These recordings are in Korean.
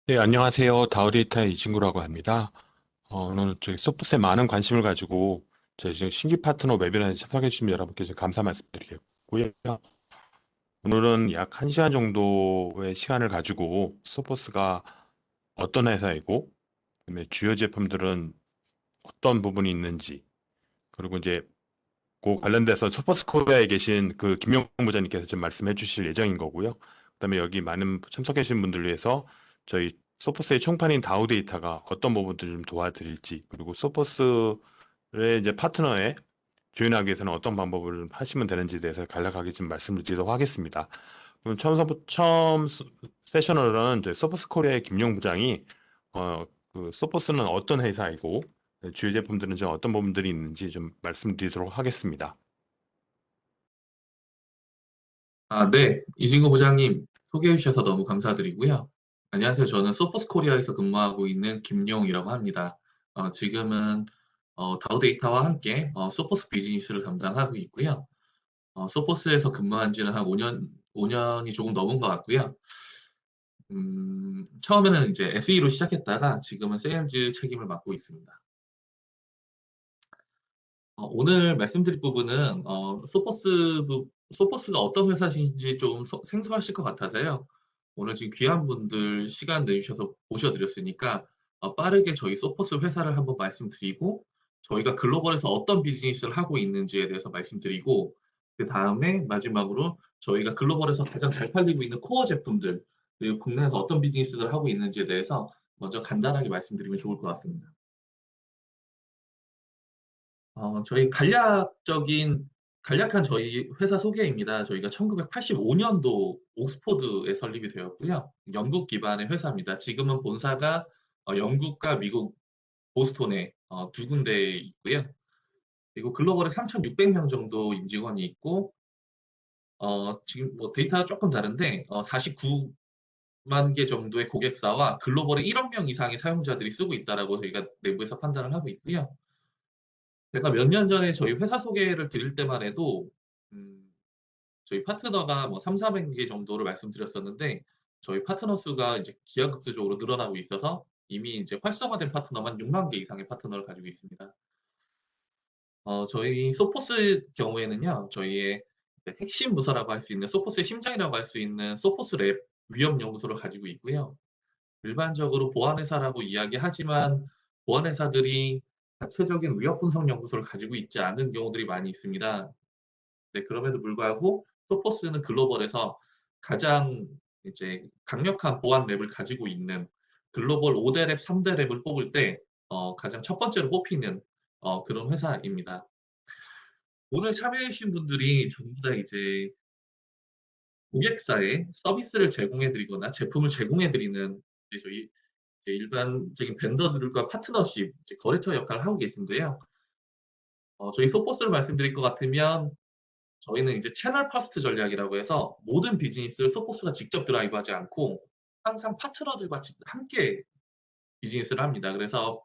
네, 안녕하세요. 다우데이터의 이 친구라고 합니다. 오늘 저희 소프트에 많은 관심을 가지고 저희 지금 신규 파트너 웨비나에 참석해 주신 여러분께 좀 감사 말씀드리겠고요. 오늘은 약 1시간 정도의 시간을 가지고 소포스가 어떤 회사이고, 그다음에 주요 제품들은 어떤 부분이 있는지, 그리고 이제 그 관련돼서 소포스 코리아에 계신 그 김용 부장님께서 좀 말씀해 주실 예정인 거고요. 그다음에 여기 많은 참석해 주신 분들 위해서 저희 소포스의 총판인 다우데이터가 어떤 부분들을 좀 도와드릴지, 그리고 소포스의 이제 파트너에 조인하기 위해서는 어떤 방법을 하시면 되는지에 대해서 간략하게 좀 말씀을 드리도록 하겠습니다. 그럼 처음 세셔널은 저희 소포스 코리아의 김용 부장이 어, 그 소포스는 어떤 회사이고 주요 제품들은 좀 어떤 부분들이 있는지 좀 말씀드리도록 하겠습니다. 네. 이진구 부장님 소개해 주셔서 너무 감사드리고요. 안녕하세요. 저는 소포스 코리아에서 근무하고 있는 김용이라고 합니다. 지금은 다우데이터와 함께 소포스 비즈니스를 담당하고 있고요. 소포스에서 근무한 지는 한 5년이 조금 넘은 것 같고요. 처음에는 이제 SE로 시작했다가 지금은 세일즈 책임을 맡고 있습니다. 오늘 말씀드릴 부분은 소포스가 어떤 회사인지 좀 생소하실 것 같아서요. 오늘 지금 귀한 분들 시간 내주셔서 모셔드렸으니까 빠르게 저희 소포스 회사를 한번 말씀드리고 저희가 글로벌에서 어떤 비즈니스를 하고 있는지에 대해서 말씀드리고 그 다음에 마지막으로 저희가 글로벌에서 가장 잘 팔리고 있는 코어 제품들 그리고 국내에서 어떤 비즈니스를 하고 있는지에 대해서 먼저 간단하게 말씀드리면 좋을 것 같습니다. 저희 간략한 저희 회사 소개입니다. 저희가 1985년도 옥스포드에 설립이 되었고요. 영국 기반의 회사입니다. 지금은 본사가 영국과 미국 보스톤에 두 군데에 있고요. 그리고 글로벌에 3,600명 정도 임직원이 있고, 지금 뭐 데이터가 조금 다른데, 49만 개 정도의 고객사와 글로벌에 1억 명 이상의 사용자들이 쓰고 있다라고 저희가 내부에서 판단을 하고 있고요. 제가 몇 년 전에 저희 회사 소개를 드릴 때만 해도 음, 저희 파트너가 뭐 3, 400개 정도를 말씀드렸었는데 저희 파트너 수가 이제 기하급수적으로 늘어나고 있어서 이미 이제 활성화된 파트너만 6만 개 이상의 파트너를 가지고 있습니다. 저희 소포스 경우에는요, 저희의 핵심 부서라고 할 수 있는 소포스의 심장이라고 할 수 있는 소포스 랩 위험 연구소를 가지고 있고요. 일반적으로 보안회사라고 이야기하지만 보안회사들이 자체적인 위협 분석 연구소를 가지고 있지 않은 경우들이 많이 있습니다. 네, 그럼에도 불구하고 소포스는 글로벌에서 가장 이제 강력한 보안 랩을 가지고 있는 글로벌 5대 랩, 3대 랩을 뽑을 때 가장 첫 번째로 뽑히는 그런 회사입니다. 오늘 참여해주신 분들이 전부 다 이제 고객사에 서비스를 제공해드리거나 제품을 제공해드리는 이제 저희 이제 일반적인 벤더들과 파트너십, 이제 거래처 역할을 하고 계신데요. 저희 소포스를 말씀드릴 것 같으면 저희는 이제 채널 퍼스트 전략이라고 해서 모든 비즈니스를 소포스가 직접 드라이브하지 않고 항상 파트너들과 함께 비즈니스를 합니다. 그래서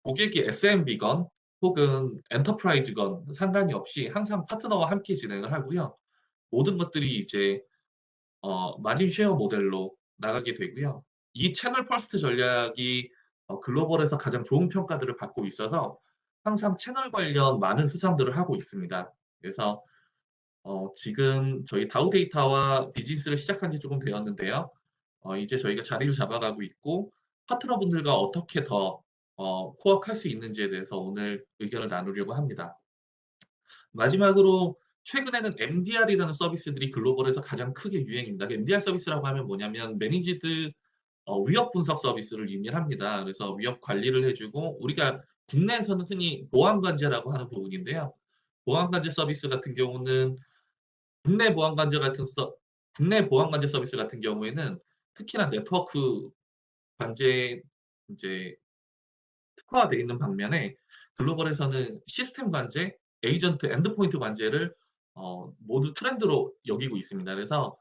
고객이 SMB건 혹은 엔터프라이즈건 상관이 없이 항상 파트너와 함께 진행을 하고요. 모든 것들이 이제 마진 쉐어 모델로 나가게 되고요. 이 채널 퍼스트 전략이 글로벌에서 가장 좋은 평가들을 받고 있어서 항상 채널 관련 많은 수상들을 하고 있습니다. 그래서 지금 저희 다우데이터와 비즈니스를 시작한 지 조금 되었는데요. 이제 저희가 자리를 잡아가고 있고 파트너분들과 어떻게 더 코어할 수 있는지에 대해서 오늘 의견을 나누려고 합니다. 마지막으로 최근에는 MDR이라는 서비스들이 글로벌에서 가장 크게 유행입니다. MDR 서비스라고 하면 뭐냐면 매니지드 위협 분석 서비스를 의미합니다. 그래서 위협 관리를 해주고 우리가 국내에서는 흔히 보안관제라고 하는 부분인데요. 보안관제 서비스 같은 경우는 국내 보안관제 같은 국내 보안관제 서비스 같은 경우에는 특히나 네트워크 관제 이제 특화되어 있는 반면에 글로벌에서는 시스템 관제, 에이전트, 엔드포인트 관제를 모두 트렌드로 여기고 있습니다. 그래서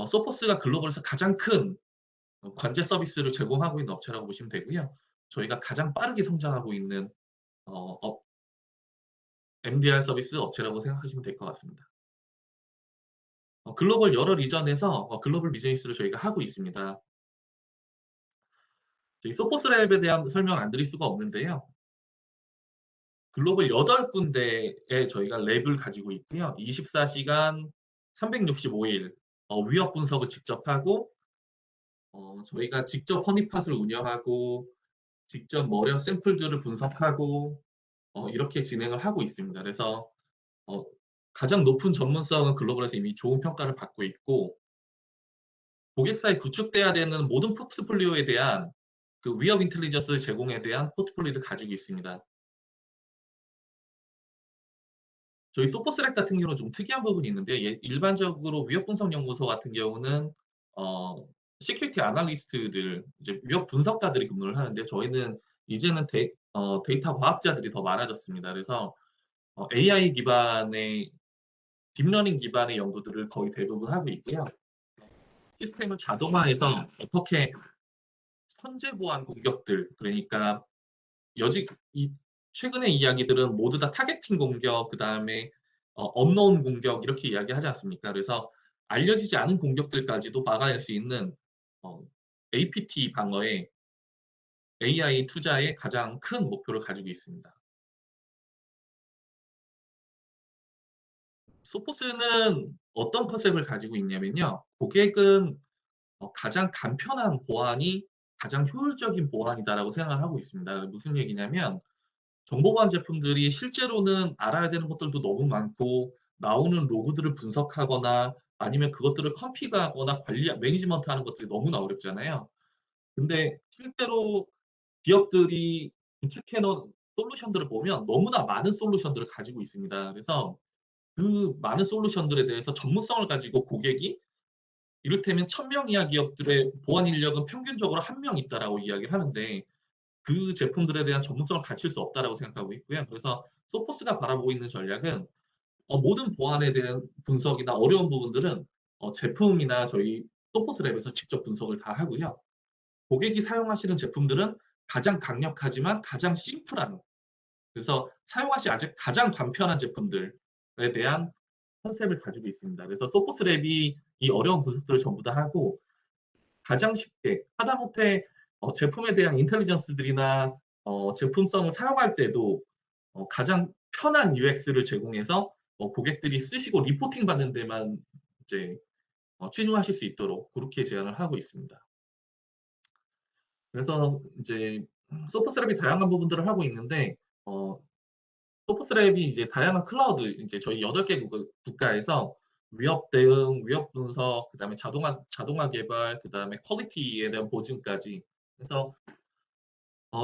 소포스가 글로벌에서 가장 큰 관제 서비스를 제공하고 있는 업체라고 보시면 되고요. 저희가 가장 빠르게 성장하고 있는 MDR 서비스 업체라고 생각하시면 될 것 같습니다. 글로벌 여러 리전에서 글로벌 비즈니스를 저희가 하고 있습니다. 저희 소포스랩에 대한 설명 안 드릴 수가 없는데요. 글로벌 8군데에 저희가 랩을 가지고 있고요. 24시간 365일 위협 분석을 직접 하고 저희가 직접 허니팟을 운영하고 직접 머려 샘플들을 분석하고 이렇게 진행을 하고 있습니다. 그래서 어, 가장 높은 전문성은 글로벌에서 이미 좋은 평가를 받고 있고 고객사에 구축돼야 되는 모든 포트폴리오에 대한 그 위협 인텔리전스 제공에 대한 포트폴리오를 가지고 있습니다. 저희 소포스랩 같은 경우는 좀 특이한 부분이 있는데 일반적으로 위협 분석 연구소 같은 경우는 어, 시큐리티 아날리스트들 이제 위협 분석가들이 근무를 하는데 저희는 이제는 데이터 과학자들이 더 많아졌습니다. 그래서 AI 기반의 딥러닝 기반의 연구들을 거의 대부분 하고 있고요. 시스템을 자동화해서 어떻게 선제 보안 공격들 그러니까 여직 이 최근의 이야기들은 모두 다 타겟팅 공격 그다음에 언노운 공격 이렇게 이야기하지 않습니까? 그래서 알려지지 않은 공격들까지도 막아낼 수 있는 어, APT 방어에 AI 투자의 가장 큰 목표를 가지고 있습니다. 소포스는 어떤 컨셉을 가지고 있냐면요. 고객은 가장 간편한 보안이 가장 효율적인 보안이다라고 생각을 하고 있습니다. 무슨 얘기냐면 정보보안 제품들이 실제로는 알아야 되는 것들도 너무 많고 나오는 로그들을 분석하거나 아니면 그것들을 컨피그하거나 관리, 매니지먼트하는 것들이 너무나 어렵잖아요. 근데 실제로 기업들이 구축해 놓은 솔루션들을 보면 너무나 많은 솔루션들을 가지고 있습니다. 그래서 그 많은 솔루션들에 대해서 전문성을 가지고 고객이 이를테면 1000명 이하 기업들의 보안 인력은 평균적으로 1명 있다라고 이야기를 하는데 그 제품들에 대한 전문성을 갖출 수 없다라고 생각하고 있고요. 그래서 소포스가 바라보고 있는 전략은 모든 보안에 대한 분석이나 어려운 부분들은 제품이나 저희 소포스 랩에서 직접 분석을 다 하고요. 고객이 사용하시는 제품들은 가장 강력하지만 가장 심플한 그래서 사용하시 아직 가장 간편한 제품들에 대한 컨셉을 가지고 있습니다. 그래서 소포스 랩이 이 어려운 분석들을 전부 다 하고 가장 쉽게 하다못해 제품에 대한 인텔리전스들이나 제품성을 사용할 때도 가장 편한 UX를 제공해서 고객들이 쓰시고 리포팅 받는 데만 이제 치중하실 수 있도록 그렇게 제안을 하고 있습니다. 그래서 이제 소프스랩이 다양한 부분들을 하고 있는데 어, 소프스랩이 이제 다양한 클라우드 이제 저희 8개 국가에서 위협 대응, 위협 분석, 그다음에 자동화 개발, 그다음에 퀄리티에 대한 보증까지 그래서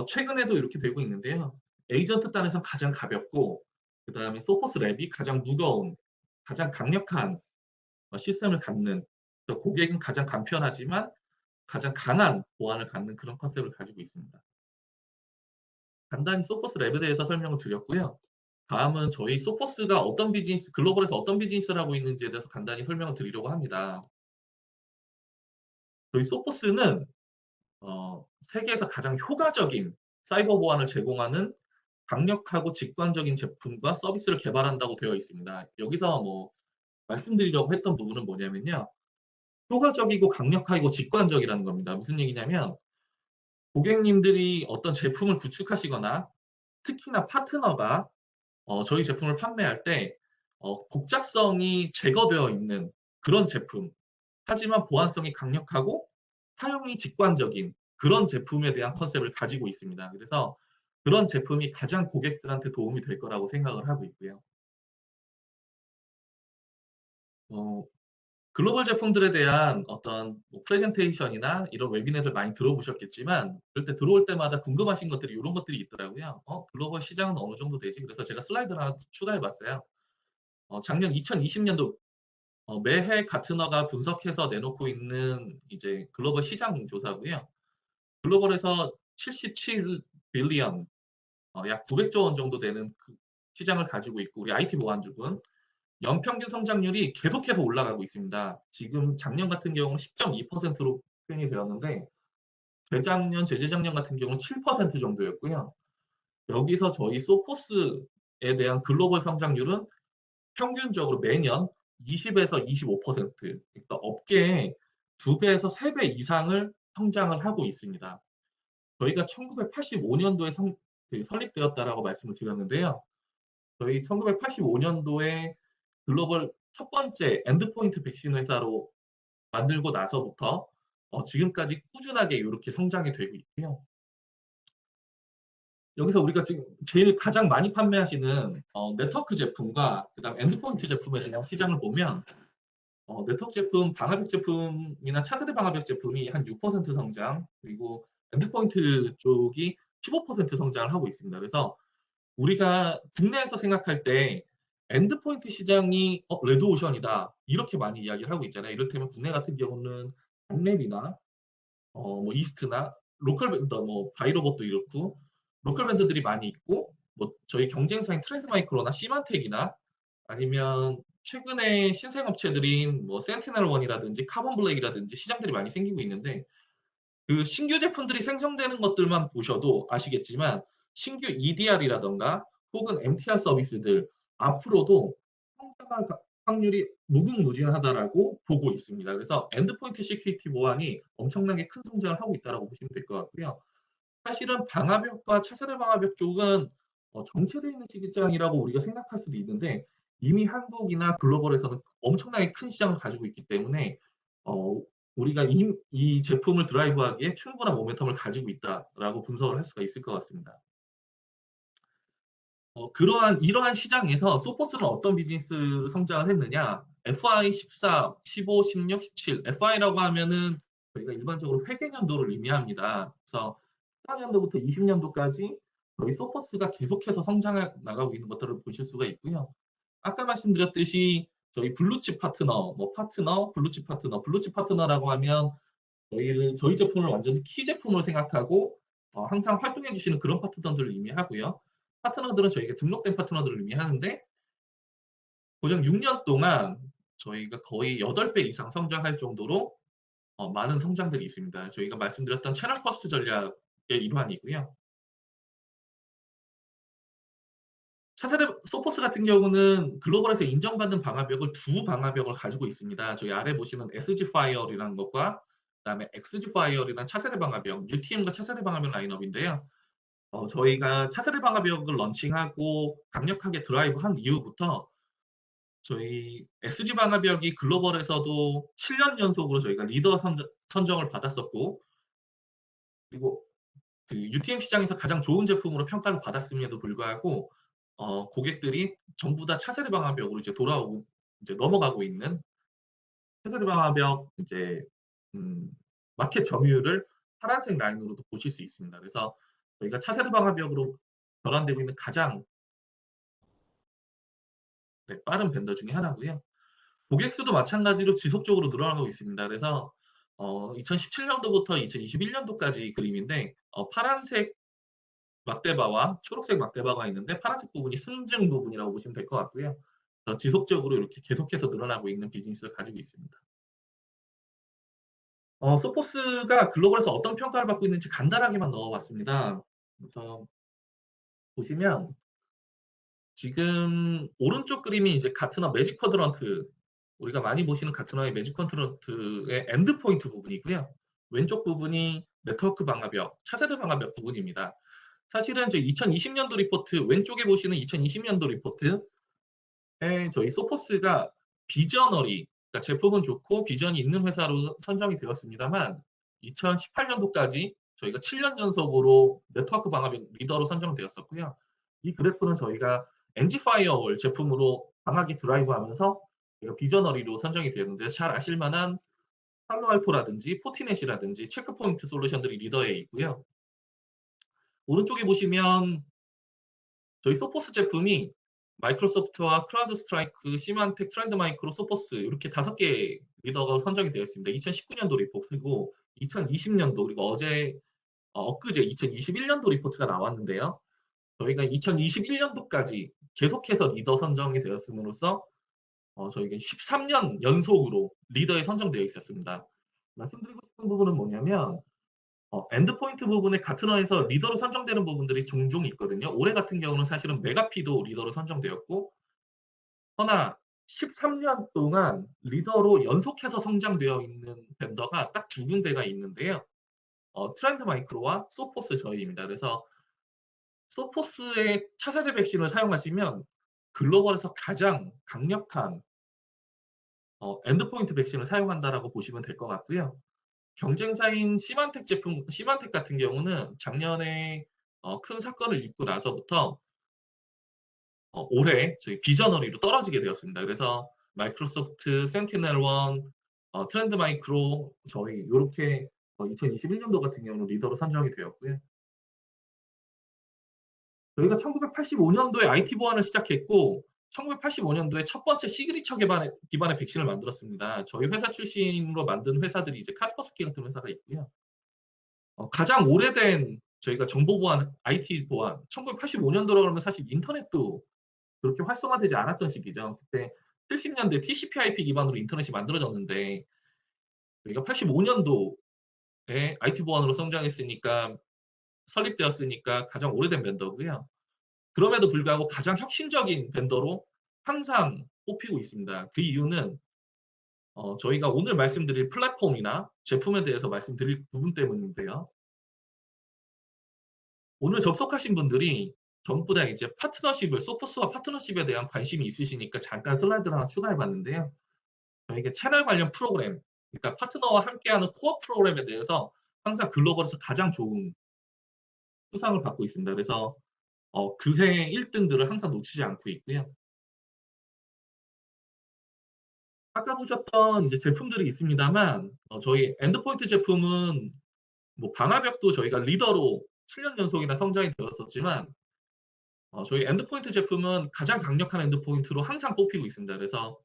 최근에도 이렇게 되고 있는데요. 에이전트 단에서 가장 가볍고 그다음에 소포스 랩이 가장 무거운 가장 강력한 시스템을 갖는 고객은 가장 간편하지만 가장 강한 보안을 갖는 그런 컨셉을 가지고 있습니다. 간단히 소포스 랩에 대해서 설명을 드렸고요. 다음은 저희 소포스가 어떤 비즈니스, 글로벌에서 어떤 비즈니스를 하고 있는지에 대해서 간단히 설명을 드리려고 합니다. 저희 소포스는 세계에서 가장 효과적인 사이버 보안을 제공하는 강력하고 직관적인 제품과 서비스를 개발한다고 되어 있습니다. 여기서 뭐 말씀드리려고 했던 부분은 뭐냐면요. 효과적이고 강력하고 직관적이라는 겁니다. 무슨 얘기냐면 고객님들이 어떤 제품을 구축하시거나 특히나 파트너가 저희 제품을 판매할 때 복잡성이 제거되어 있는 그런 제품 하지만 보안성이 강력하고 사용이 직관적인 그런 제품에 대한 컨셉을 가지고 있습니다. 그래서 그런 제품이 가장 고객들한테 도움이 될 거라고 생각을 하고 있고요. 어, 글로벌 제품들에 대한 어떤 뭐 프레젠테이션이나 이런 웨비나를 많이 들어보셨겠지만 그럴 때 들어올 때마다 궁금하신 것들이 이런 것들이 있더라고요. 글로벌 시장은 어느 정도 되지? 그래서 제가 슬라이드를 하나 추가해 봤어요. 작년 2020년도 매해 가트너가 분석해서 내놓고 있는 이제 글로벌 시장 조사고요. 글로벌에서 77 빌리언, 약 900조 원 정도 되는 그 시장을 가지고 있고 우리 IT 보안주군 연평균 성장률이 계속해서 올라가고 있습니다. 지금 작년 같은 경우는 10.2%로 표현이 되었는데 재작년, 재재작년 같은 경우는 7% 정도였고요. 여기서 저희 소포스에 대한 글로벌 성장률은 평균적으로 매년 20에서 25% 그러니까 업계의 2배에서 3배 이상을 성장을 하고 있습니다. 저희가 1985년도에 설립되었다라고 말씀을 드렸는데요. 저희 1985년도에 글로벌 첫 번째 엔드포인트 백신 회사로 만들고 나서부터 지금까지 꾸준하게 이렇게 성장이 되고 있고요. 여기서 우리가 지금 제일 가장 많이 판매하시는 네트워크 제품과 그다음 엔드포인트 제품에 대한 시장을 보면 네트워크 제품, 방화벽 제품이나 차세대 방화벽 제품이 한 6% 성장, 그리고 엔드포인트 쪽이 15% 성장을 하고 있습니다. 그래서 우리가 국내에서 생각할 때 엔드포인트 시장이 레드오션이다 이렇게 많이 이야기를 하고 있잖아요. 이를테면 국내 같은 경우는 단맵이나 뭐 이스트나 로컬 밴더, 뭐 바이로봇도 이렇고 로컬 밴드들이 많이 있고, 뭐 저희 경쟁사인 트렌드마이크로나 시만텍이나 아니면 최근에 신생 업체들인 뭐 센티넬원이라든지 카본블랙이라든지 시장들이 많이 생기고 있는데, 그 신규 제품들이 생성되는 것들만 보셔도 아시겠지만 신규 EDR이라던가 혹은 MTR 서비스들 앞으로도 성장할 확률이 무궁무진하다라고 보고 있습니다. 그래서 엔드포인트 시큐리티 보안이 엄청나게 큰 성장을 하고 있다고 보시면 될 것 같고요. 사실은 방화벽과 차세대 방화벽 쪽은 정체되어 있는 시장이라고 우리가 생각할 수도 있는데, 이미 한국이나 글로벌에서는 엄청나게 큰 시장을 가지고 있기 때문에 어, 우리가 이 제품을 드라이브하기에 충분한 모멘텀을 가지고 있다라고 분석을 할 수가 있을 것 같습니다. 이러한 시장에서 소포스는 어떤 비즈니스 성장을 했느냐? FY 14, 15, 16, 17. FY라고 하면은 저희가 일반적으로 회계년도를 의미합니다. 그래서 14년도부터 20년도까지 저희 소포스가 계속해서 성장해 나가고 있는 것들을 보실 수가 있고요. 아까 말씀드렸듯이 저희 블루칩 파트너, 뭐 파트너, 블루칩 파트너라고 하면 저희 제품을 완전히 키 제품으로 생각하고 항상 활동해 주시는 그런 파트너들을 의미하고요. 파트너들은 저희가 등록된 파트너들을 의미하는데, 고작 6년 동안 저희가 거의 8배 이상 성장할 정도로 많은 성장들이 있습니다. 저희가 말씀드렸던 채널 퍼스트 전략의 일환이고요. 차세대 소포스 같은 경우는 글로벌에서 인정받는 방화벽을 두 방화벽을 가지고 있습니다. 저희 아래 보시는 SG 파이어이라는 것과 그다음에 XG 파이어이라는 차세대 방화벽, UTM과 차세대 방화벽 라인업인데요. 저희가 차세대 방화벽을 런칭하고 강력하게 드라이브한 이후부터 저희 SG 방화벽이 글로벌에서도 7년 연속으로 저희가 리더 선정을 받았었고, 그리고 그 UTM 시장에서 가장 좋은 제품으로 평가를 받았음에도 불구하고 고객들이 전부 다 차세대 방화벽으로 이제 돌아오고 이제 넘어가고 있는, 차세대 방화벽 이제 음, 마켓 점유율을 파란색 라인으로도 보실 수 있습니다. 그래서 저희가 차세대 방화벽으로 전환되고 있는 가장 빠른 벤더 중에 하나고요. 고객 수도 마찬가지로 지속적으로 늘어나고 있습니다. 그래서 2017년도부터 2021년도까지 그림인데, 파란색 막대바와 초록색 막대바가 있는데 파란색 부분이 순증 부분이라고 보시면 될 것 같고요. 지속적으로 이렇게 계속해서 늘어나고 있는 비즈니스를 가지고 있습니다. 소포스가 글로벌에서 어떤 평가를 받고 있는지 간단하게만 넣어봤습니다. 그래서 보시면 지금 오른쪽 그림이 이제 가트너 매직 쿼드런트, 우리가 많이 보시는 가트너의 매직 쿼드런트의 엔드 포인트 부분이고요. 왼쪽 부분이 네트워크 방화벽, 차세대 방화벽 부분입니다. 사실은 저 2020년도 리포트, 왼쪽에 보시는 2020년도 리포트에 저희 소포스가 비저너리, 그러니까 제품은 좋고 비전이 있는 회사로 선정이 되었습니다만, 2018년도까지 저희가 7년 연속으로 네트워크 방화벽 리더로 선정되었었고요. 이 그래프는 저희가 NG 파이어월 제품으로 강하게 드라이브하면서 비저너리로 선정이 되었는데, 잘 아실만한 팔로알토라든지 포티넷이라든지 체크포인트 솔루션들이 리더에 있고요. 오른쪽에 보시면 저희 소포스 제품이 마이크로소프트와 크라우드 스트라이크, 시만텍, 트렌드 마이크로, 소포스 이렇게 5개 리더가 선정이 되어 있습니다. 2019년도 리포트고 2020년도, 그리고 엊그제 2021년도 리포트가 나왔는데요. 저희가 2021년도까지 계속해서 리더 선정이 되었음으로써 저희가 13년 연속으로 리더에 선정되어 있었습니다. 말씀드리고 싶은 부분은 뭐냐면, 엔드포인트 부분에 가트너에서 리더로 선정되는 부분들이 종종 있거든요. 올해 같은 경우는 사실은 메가피도 리더로 선정되었고, 허나 13년 동안 리더로 연속해서 성장되어 있는 벤더가 딱 2군데가 있는데요. 트렌드 마이크로와 소포스 저희입니다. 그래서 소포스의 차세대 백신을 사용하시면 글로벌에서 가장 강력한 엔드포인트 백신을 사용한다라고 보시면 될 것 같고요. 경쟁사인 시만텍 같은 경우는 작년에 큰 사건을 입고 나서부터 올해 저희 비저너리로 떨어지게 되었습니다. 그래서 마이크로소프트, 센티넬1, 트렌드 마이크로 저희 요렇게 2021년도 같은 경우는 리더로 선정이 되었고요. 저희가 1985년도에 IT 보안을 시작했고 1985년도에 첫 번째 시그니처 기반의 백신을 만들었습니다. 저희 회사 출신으로 만든 회사들이 이제 카스퍼스키 같은 회사가 있고요. 가장 오래된 저희가 정보 보안, IT 보안, 1985년도로 그러면 사실 인터넷도 그렇게 활성화되지 않았던 시기죠. 그때 70년대 TCP/IP 기반으로 인터넷이 만들어졌는데 저희가 85년도에 IT 보안으로 성장했으니까 설립되었으니까 가장 오래된 벤더고요. 그럼에도 불구하고 가장 혁신적인 벤더로 항상 뽑히고 있습니다. 그 이유는 저희가 오늘 말씀드릴 플랫폼이나 제품에 대해서 말씀드릴 부분 때문인데요. 오늘 접속하신 분들이 전부 다 이제 소포스와 파트너십에 대한 관심이 있으시니까 잠깐 슬라이드를 하나 추가해 봤는데요. 저희가 채널 관련 프로그램, 그러니까 파트너와 함께하는 코어 프로그램에 대해서 항상 글로벌에서 가장 좋은 수상을 받고 있습니다. 그래서 그해 1등들을 항상 놓치지 않고 있고요. 아까 보셨던 이제 제품들이 있습니다만 저희 엔드포인트 제품은 뭐 방화벽도 저희가 리더로 7년 연속이나 성장이 되었었지만 저희 엔드포인트 제품은 가장 강력한 엔드포인트로 항상 뽑히고 있습니다. 그래서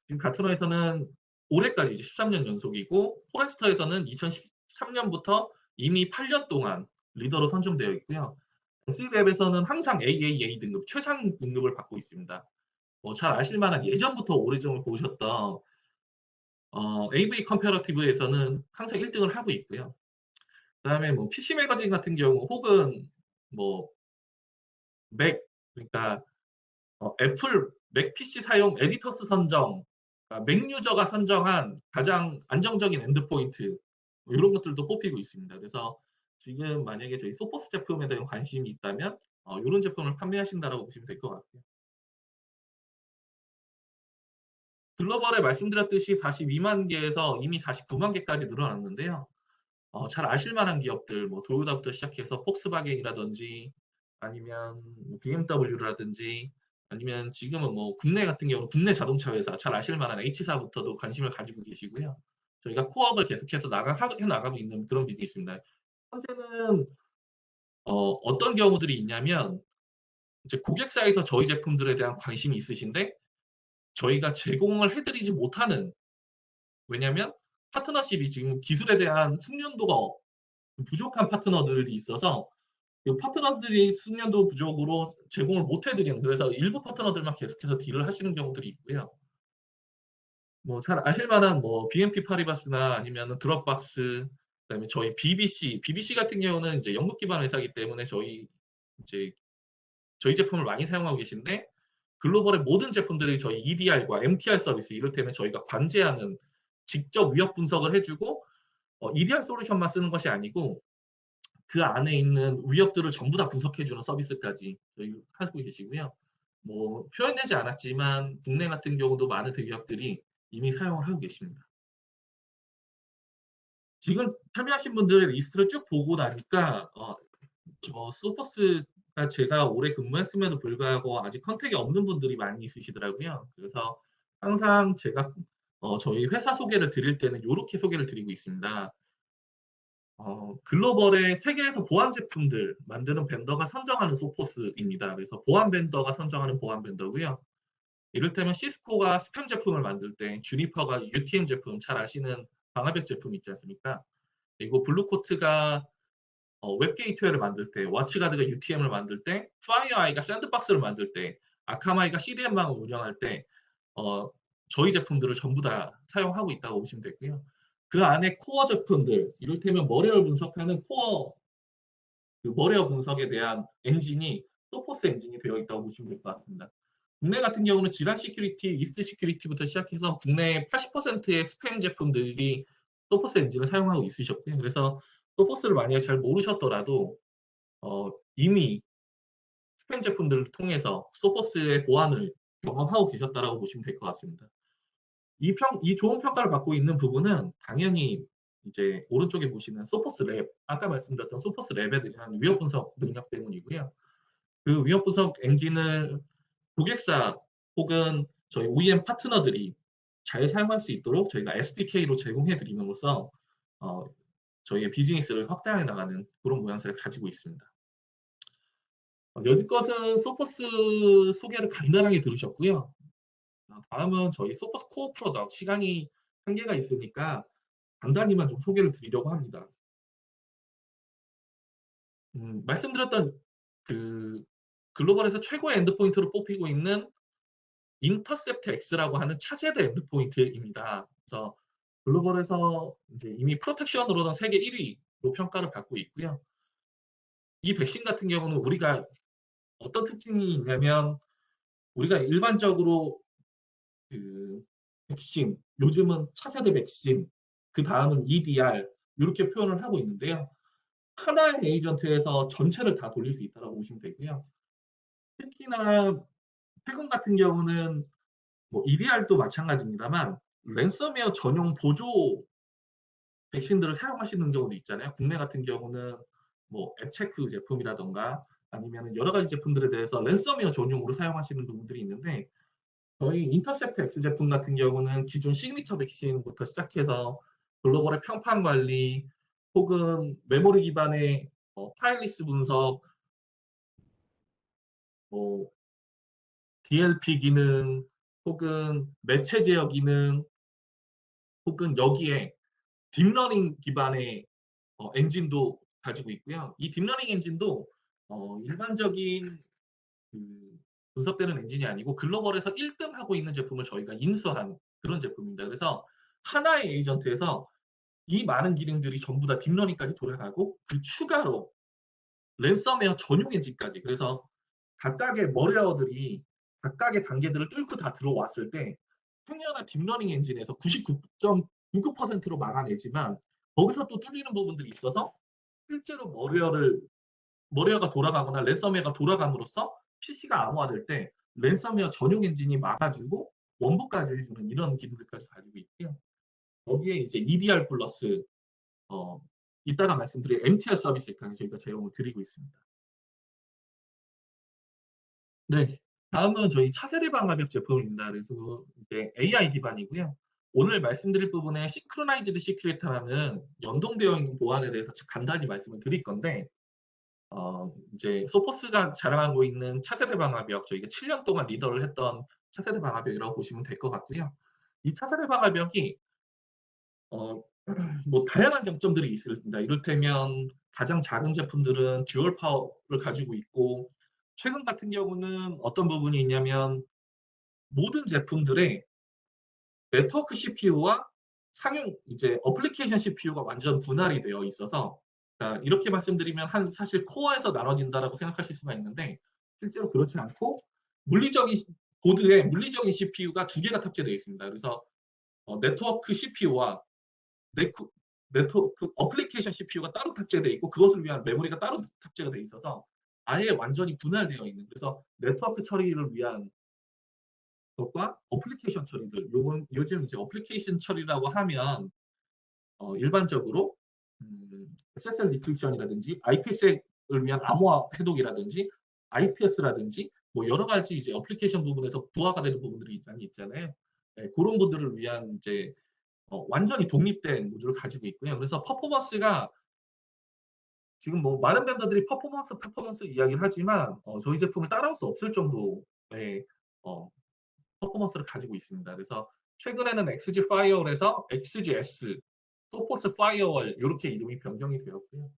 지금 가트너에서는 올해까지 이제 13년 연속이고 포레스터에서는 2013년부터 이미 8년 동안 리더로 선정되어 있고요. SELab에서는 항상 AAA 등급, 최상 등급을 받고 있습니다. 잘 아실 만한 예전부터 오래전에 보셨던 AV 컴패러티브에서는 항상 1등을 하고 있고요. 그다음에 뭐 PC 매거진 같은 경우 혹은 뭐 맥, 그러니까 애플 맥 PC 사용 에디터스 선정, 그러니까 맥 유저가 선정한 가장 안정적인 엔드포인트 이런 것들도 뽑히고 있습니다. 그래서 지금 만약에 저희 소포스 제품에 대한 관심이 있다면 이런 제품을 판매하신다라고 보시면 될 것 같아요. 글로벌에 말씀드렸듯이 42만 개에서 이미 49만 개까지 늘어났는데요. 잘 아실 만한 기업들, 뭐 도요타부터 시작해서 폭스바겐이라든지 아니면 BMW라든지 아니면 지금은 뭐 국내 같은 경우는 국내 자동차 회사 잘 아실 만한 H사부터도 관심을 가지고 계시고요. 저희가 코업을 계속해서 나가고 있는 그런 비즈니스입니다. 현재는 어떤 경우들이 있냐면 이제 고객사에서 저희 제품들에 대한 관심이 있으신데 저희가 제공을 해드리지 못하는, 왜냐면 파트너십이 지금 기술에 대한 숙련도가 부족한 파트너들이 있어서 그 파트너들이 숙련도 부족으로 제공을 못 해드리는, 그래서 일부 파트너들만 계속해서 딜을 하시는 경우들이 있고요. 뭐 잘 아실 만한 뭐 BNP 파리바스나 아니면 드롭박스, 그다음에 저희 BBC 같은 경우는 이제 영국 기반 회사이기 때문에 이제 저희 제품을 많이 사용하고 계신데 글로벌의 모든 제품들이 저희 EDR과 MTR 서비스, 이를테면 저희가 관제하는 직접 위협 분석을 해주고 EDR 솔루션만 쓰는 것이 아니고 그 안에 있는 위협들을 전부 다 분석해주는 서비스까지 저희 하고 계시고요. 뭐 표현되지 않았지만 국내 같은 경우도 많은 대기업들이 이미 사용을 하고 계십니다. 지금 참여하신 분들의 리스트를 쭉 보고 나니까 소퍼스가 제가 오래 근무했음에도 불구하고 아직 컨택이 없는 분들이 많이 있으시더라고요. 그래서 항상 제가 저희 회사 소개를 드릴 때는 이렇게 소개를 드리고 있습니다. 글로벌의 세계에서 보안 제품들 만드는 벤더가 선정하는 소포스입니다. 그래서 보안 벤더가 선정하는 보안 벤더고요. 이를테면 시스코가 스팸 제품을 만들 때, 주니퍼가 UTM 제품, 잘 아시는 방화벽 제품 있지 않습니까? 그리고 블루코트가 웹 게이트웨이를 만들 때, 워치가드가 UTM을 만들 때, 파이어아이가 샌드박스를 만들 때, 아카마이가 CDN망을 운영할 때 저희 제품들을 전부 다 사용하고 있다고 보시면 되고요. 그 안에 코어 제품들, 이를테면 머레어 분석하는 그 머레어 분석에 대한 엔진이 소포스 엔진이 되어 있다고 보시면 될 것 같습니다. 국내 같은 경우는 지란 시큐리티, 이스트 시큐리티부터 시작해서 국내 80%의 스팸 제품들이 소포스 엔진을 사용하고 있으셨고요. 그래서 소포스를 만약에 잘 모르셨더라도 이미 스팸 제품들을 통해서 소포스의 보안을 경험하고 계셨다라고 보시면 될 것 같습니다. 이 좋은 평가를 받고 있는 부분은 당연히 이제 오른쪽에 보시는 소포스 랩, 아까 말씀드렸던 소포스 랩에 대한 위협 분석 능력 때문이고요. 그 위협 분석 엔진을 고객사 혹은 저희 OEM 파트너들이 잘 사용할 수 있도록 저희가 SDK로 제공해 드림으로써 어, 저희의 비즈니스를 확대해 나가는 그런 모양새를 가지고 있습니다. 여지껏은 소포스 소개를 간단하게 들으셨고요. 다음은 저희 소포스 코어 프로덕트, 시간이 한계가 있으니까 간단히만 좀 소개를 드리려고 합니다. 말씀드렸던 그 글로벌에서 최고의 엔드포인트로 뽑히고 있는 인터셉트 X라고 하는 차세대 엔드포인트입니다. 그래서 글로벌에서 이제 이미 프로텍션으로는 세계 1위로 평가를 받고 있고요. 이 백신 같은 경우는 우리가 어떤 특징이 있냐면, 우리가 일반적으로 그 백신, 요즘은 차세대 백신, 그 다음은 EDR 이렇게 표현을 하고 있는데요. 하나의 에이전트에서 전체를 다 돌릴 수 있다고 보시면 되고요. 특히나 최근 같은 경우는 뭐 EDR도 마찬가지입니다만 랜섬웨어 전용 보조 백신들을 사용하시는 경우도 있잖아요. 국내 같은 경우는 뭐 앱체크 제품이라던가 아니면 여러 가지 제품들에 대해서 랜섬웨어 전용으로 사용하시는 부분들이 있는데, 저희 인터셉트 X 제품 같은 경우는 기존 시그니처 백신부터 시작해서 글로벌의 평판 관리 혹은 메모리 기반의 파일리스 분석, 뭐 DLP 기능 혹은 매체 제어 기능 혹은 여기에 딥러닝 기반의 엔진도 가지고 있고요. 이 딥러닝 엔진도 일반적인 그 분석되는 엔진이 아니고 글로벌에서 1등 하고 있는 제품을 저희가 인수한 그런 제품입니다. 그래서 하나의 에이전트에서 이 많은 기능들이 전부 다 딥러닝까지 돌아가고 그 추가로 랜섬웨어 전용 엔진까지, 그래서 각각의 머리어들이 각각의 단계들을 뚫고 다 들어왔을 때 행여나 딥러닝 엔진에서 99.99%로 막아내지만 거기서 또 뚫리는 부분들이 있어서 실제로 머리어가 돌아가거나 랜섬웨어가 돌아감으로써 PC가 암호화될 때 랜섬웨어 전용 엔진이 막아주고 원부까지 해주는 이런 기능들까지 가지고 있고요. 거기에 이제 EDR 플러스 이따가 말씀드릴 MTR 서비스까지 저희가 제공을 드리고 있습니다. 네, 다음은 저희 차세대 방화벽 제품입니다. 그래서 이제 AI 기반이고요. 오늘 말씀드릴 부분에 시크로나이즈드 시큐리티라는 연동되어 있는 보안에 대해서 간단히 말씀을 드릴 건데, 이제 소포스가 자랑하고 있는 차세대 방화벽, 저희가 7년 동안 리더를 했던 차세대 방화벽이라고 보시면 될 것 같고요. 이 차세대 방화벽이 어, 뭐 다양한 장점들이 있습니다. 이를테면 가장 작은 제품들은 듀얼 파워를 가지고 있고, 최근 같은 경우는 어떤 부분이 있냐면 모든 제품들의 네트워크 CPU와 상용 이제 어플리케이션 CPU가 완전 분할이 되어 있어서, 그러니까 이렇게 말씀드리면 사실 코어에서 나눠진다라고 생각하실 수가 있는데 실제로 그렇지 않고 물리적인 보드에 물리적인 CPU가 두 개가 탑재되어 있습니다. 그래서 네트워크 CPU와 네트워크 어플리케이션 CPU가 따로 탑재되어 있고 그것을 위한 메모리가 따로 탑재가 되어 있어서 아예 완전히 분할되어 있는, 그래서 네트워크 처리를 위한 것과 어플리케이션 처리들, 요즘 이제 어플리케이션 처리라고 하면 일반적으로 SSL 디크립션이라든지 IPsek을 위한 암호화 해독이라든지 IPS라든지 뭐 여러 가지 이제 어플리케이션 부분에서 부하가 되는 부분들이 많이 있잖아요. 네, 그런 분들을 위한 이제 완전히 독립된 모듈을 가지고 있고요. 그래서 퍼포먼스가 지금 뭐 많은 vendor들이 퍼포먼스 이야기를 하지만 저희 제품을 따라올 수 없을 정도의 어, 퍼포먼스를 가지고 있습니다. 그래서 최근에는 XG 파이어월에서 XGS, 소포스 파이어월 이렇게 이름이 변경이 되었고요.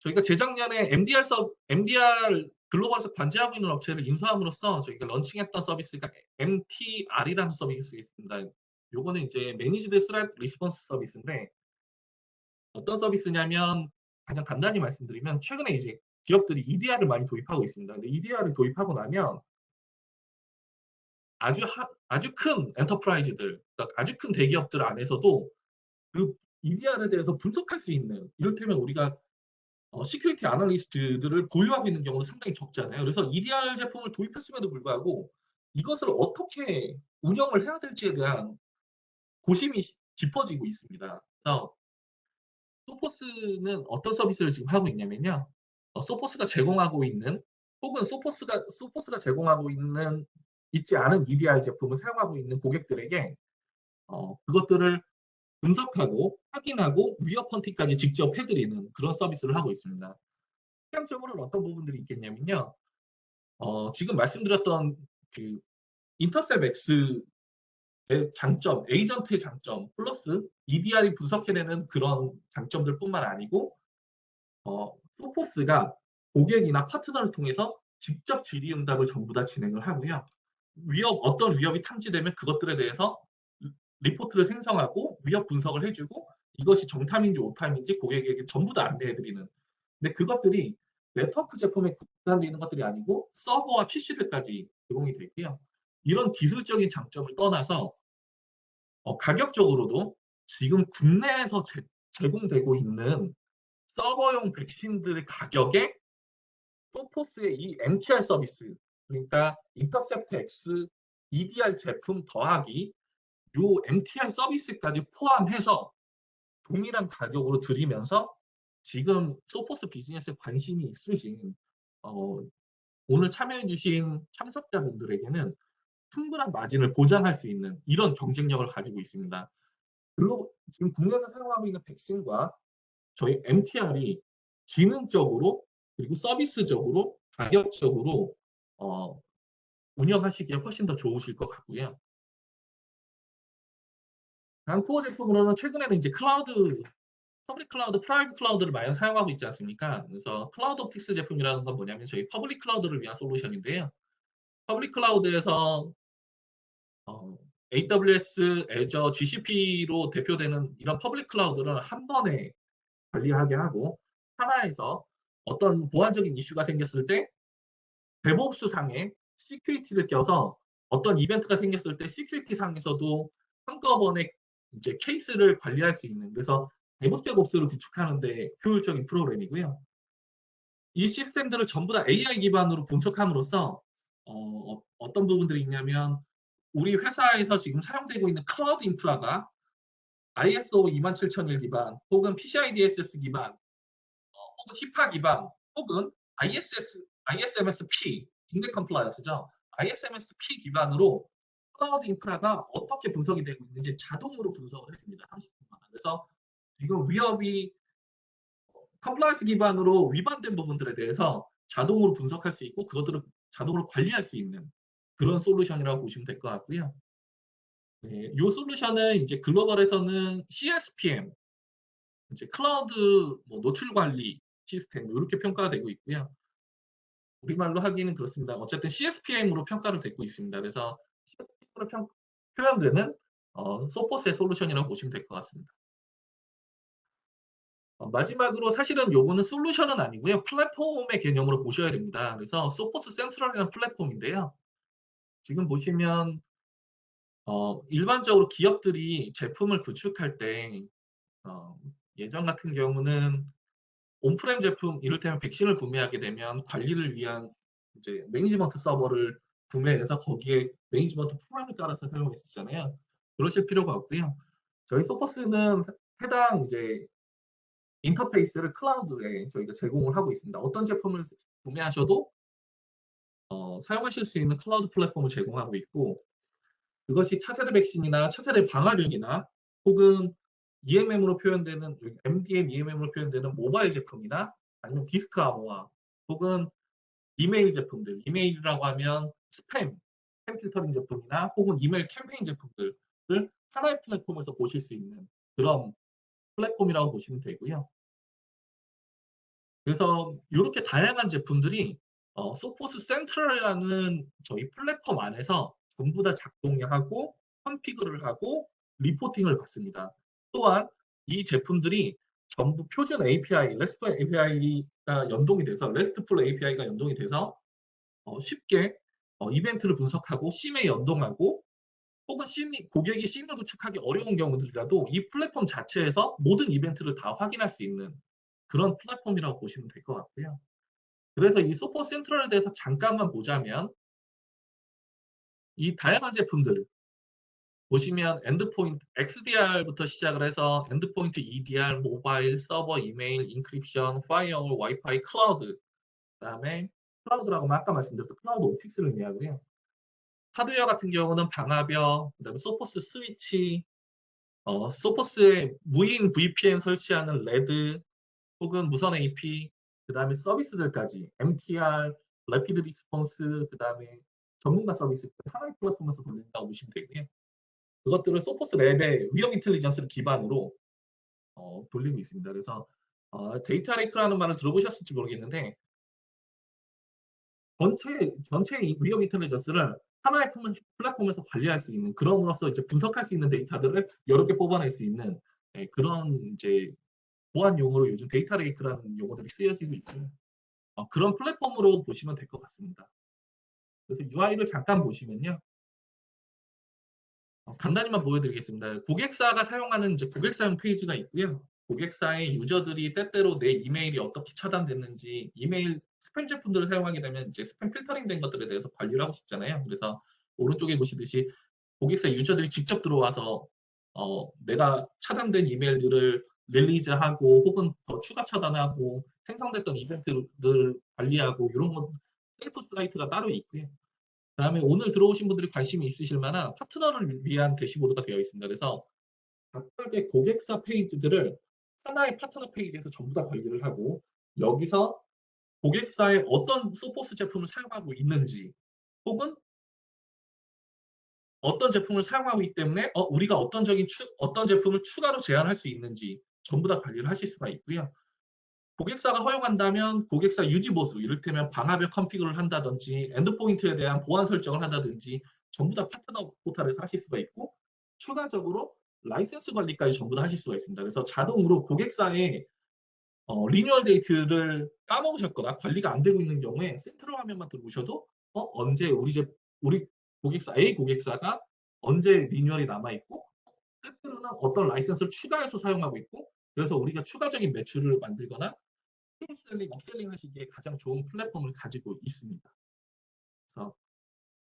저희가 재작년에 MDR 글로벌에서 관제하고 있는 업체를 인수함으로써 저희가 런칭했던 서비스가 MTR이라는 서비스가 있습니다. 요거는 이제 매니지드 스레트 리스폰스 서비스인데 어떤 서비스냐면, 가장 간단히 말씀드리면 최근에 이제 기업들이 EDR을 많이 도입하고 있습니다. 근데 EDR을 도입하고 나면 아주 큰 엔터프라이즈들, 그러니까 아주 큰 대기업들 안에서도 그 EDR에 대해서 분석할 수 있는, 이를테면 우리가 시큐리티 애널리스트들을 보유하고 있는 경우는 상당히 적잖아요. 그래서 EDR 제품을 도입했음에도 불구하고 이것을 어떻게 운영을 해야 될지에 대한 고심이 깊어지고 있습니다. 그래서 소포스는 어떤 서비스를 지금 하고 있냐면요. 소포스가 제공하고 있는, 혹은 소포스가 제공하고 있는 있지 않은 EDR 제품을 사용하고 있는 고객들에게 그것들을 분석하고 확인하고 위협 헌팅까지 직접 해드리는 그런 서비스를 하고 있습니다. 시장적으로는 어떤 부분들이 있겠냐면요. 지금 말씀드렸던 그 인터셉 X의 장점, 에이전트의 장점, 플러스 EDR이 분석해내는 그런 장점들뿐만 아니고, 소포스가 고객이나 파트너를 통해서 직접 질의응답을 전부 다 진행을 하고요. 어떤 위협이 탐지되면 그것들에 대해서 리포트를 생성하고 위협 분석을 해주고, 이것이 정탐인지 오탐인지 고객에게 전부 다 안내해드리는. 근데 그것들이 네트워크 제품에 국한되어 있는 것들이 아니고 서버와 PC들까지 제공이 되고요. 이런 기술적인 장점을 떠나서 가격적으로도 지금 국내에서 제공되고 있는 서버용 백신들의 가격에 소포스의 이 MTR 서비스, 그러니까 인터셉트 X EDR 제품 더하기 요 MTR 서비스까지 포함해서 동일한 가격으로 드리면서, 지금 소포스 비즈니스에 관심이 있으신 오늘 참여해주신 참석자분들에게는 충분한 마진을 보장할 수 있는 이런 경쟁력을 가지고 있습니다. 그리고 지금 국내에서 사용하고 있는 백신과 저희 MTR이 기능적으로, 그리고 서비스적으로, 가격적으로 운영하시기에 훨씬 더 좋으실 것 같고요. 다음 코어 제품으로는 최근에는 이제 퍼블릭 클라우드, 프라이빗 클라우드를 많이 사용하고 있지 않습니까? 그래서 클라우드 옵틱스 제품이라는 건 뭐냐면 저희 퍼블릭 클라우드를 위한 솔루션인데요. 퍼블릭 클라우드에서 AWS, Azure, GCP로 대표되는 이런 퍼블릭 클라우드를 한 번에 관리하게 하고, 하나에서 어떤 보안적인 이슈가 생겼을 때 데브옵스 상에 시큐리티를 껴서 어떤 이벤트가 생겼을 때 시큐리티 상에서도 한꺼번에 이제 케이스를 관리할 수 있는, 그래서 데브옵스를 구축하는 데 효율적인 프로그램이고요. 이 시스템들을 전부 다 AI 기반으로 분석함으로써 어떤 부분들이 있냐면, 우리 회사에서 지금 사용되고 있는 클라우드 인프라가 ISO 27001 기반, 혹은 PCI DSS 기반, 혹은 히파 기반, 혹은 ISMSP, 국내 컴플라이언스죠. ISMSP 기반으로 클라우드 인프라가 어떻게 분석이 되고 있는지 자동으로 분석을 해줍니다. 30분 만에. 그래서 지금 위협이 컴플라이언스 기반으로 위반된 부분들에 대해서 자동으로 분석할 수 있고 그것들을 자동으로 관리할 수 있는 그런 솔루션이라고 보시면 될 것 같고요. 네, 이 솔루션은 이제 글로벌에서는 CSPM, 이제 클라우드 노출 관리 시스템 이렇게 평가가 되고 있고요. 우리말로 하기는 그렇습니다. 어쨌든 CSPM으로 평가를 받고 있습니다. 그래서 CSPM으로 표현되는 소포스의 솔루션이라고 보시면 될 것 같습니다. 마지막으로 사실은 요거는 솔루션은 아니고요. 플랫폼의 개념으로 보셔야 됩니다. 그래서 소포스 센트럴이라는 플랫폼인데요. 지금 보시면 일반적으로 기업들이 제품을 구축할 때 예전 같은 경우는 온프렘 제품, 이를테면 백신을 구매하게 되면 관리를 위한 이제 매니지먼트 서버를 구매해서 거기에 매니지먼트 프로그램을 깔아서 사용했었잖아요. 그러실 필요가 없고요. 저희 소포스는 해당 이제 인터페이스를 클라우드에 저희가 제공을 하고 있습니다. 어떤 제품을 구매하셔도 사용하실 수 있는 클라우드 플랫폼을 제공하고 있고, 그것이 차세대 백신이나 차세대 방화력이나 혹은 EMM으로 표현되는 MDM, EMM으로 표현되는 모바일 제품이나 아니면 디스크 암호화, 혹은 이메일 제품들, 이메일이라고 하면 스팸 필터링 제품이나 혹은 이메일 캠페인 제품들을 하나의 플랫폼에서 보실 수 있는 그런 플랫폼이라고 보시면 되고요. 그래서 이렇게 다양한 제품들이 소포스 센트럴이라는 저희 플랫폼 안에서 전부 다 작동하고 컨피그를 하고 리포팅을 받습니다. 또한 이 제품들이 전부 표준 API, RESTful API가 연동이 돼서 쉽게 이벤트를 분석하고 심에 연동하고 혹은 고객이 심을 구축하기 어려운 경우들이라도 이 플랫폼 자체에서 모든 이벤트를 다 확인할 수 있는 그런 플랫폼이라고 보시면 될 것 같고요. 그래서 이 소포스 센트럴에 대해서 잠깐만 보자면 이 다양한 제품들 보시면 엔드포인트 XDR부터 시작을 해서 엔드포인트 EDR, 모바일, 서버, 이메일, 인크립션, 파이어월, 와이파이, 클라우드, 그다음에 클라우드라고 아까 말씀드렸던 클라우드 옵틱스를 의미하고요. 하드웨어 같은 경우는 방화벽, 그다음에 소포스 스위치, 소포스에 무인 VPN 설치하는 레드 혹은 무선 AP, 그다음에 서비스들까지 MTR, 래피드 리스폰스, 그다음에 전문가 서비스 하나의 플랫폼에서 돌린다고 보시면 되고요. 그것들을 소포스 랩의 위험 인텔리전스를 기반으로 돌리고 있습니다. 그래서 데이터 레이크라는 말을 들어보셨을지 모르겠는데 전체 위험 인텔리전스를 하나의 플랫폼에서 관리할 수 있는 그럼으로써 이제 분석할 수 있는 데이터들을 여러 개 뽑아낼 수 있는 그런 이제 보안 용어로 요즘 데이터 레이크라는 용어들이 쓰여지고 있고요. 그런 플랫폼으로 보시면 될 것 같습니다. 그래서 UI를 잠깐 보시면요. 간단히만 보여드리겠습니다. 고객사가 사용하는 이제 고객사용 페이지가 있고요. 고객사의 유저들이 때때로 내 이메일이 어떻게 차단됐는지, 이메일 스팸 제품들을 사용하게 되면 이제 스팸 필터링 된 것들에 대해서 관리를 하고 싶잖아요. 그래서 오른쪽에 보시듯이 고객사 유저들이 직접 들어와서 내가 차단된 이메일들을 릴리즈하고 혹은 더 추가 차단하고 생성됐던 이벤트들 관리하고 이런 것 셀프 사이트가 따로 있고요. 그다음에 오늘 들어오신 분들이 관심이 있으실 만한 파트너를 위한 대시보드가 되어 있습니다. 그래서 각각의 고객사 페이지들을 하나의 파트너 페이지에서 전부 다 관리를 하고 여기서 고객사의 어떤 소포스 제품을 사용하고 있는지 혹은 어떤 제품을 사용하고 있기 때문에 우리가 어떤 제품을 추가로 제한할 수 있는지 전부 다 관리를 하실 수가 있고요. 고객사가 허용한다면 고객사 유지 보수, 이를테면 방화벽 컨피그를 한다든지 엔드포인트에 대한 보안 설정을 한다든지 전부 다 파트너 포탈에서 하실 수가 있고 추가적으로 라이센스 관리까지 전부 다 하실 수가 있습니다. 그래서 자동으로 고객사의 리뉴얼 데이트를 까먹으셨거나 관리가 안 되고 있는 경우에 센트럴 화면만 들어오셔도 언제 우리 고객사 A 고객사가 언제 리뉴얼이 남아 있고 때때로는 어떤 라이센스를 추가해서 사용하고 있고 그래서 우리가 추가적인 매출을 만들거나 크로스셀링, 업셀링 하시기에 가장 좋은 플랫폼을 가지고 있습니다. 그래서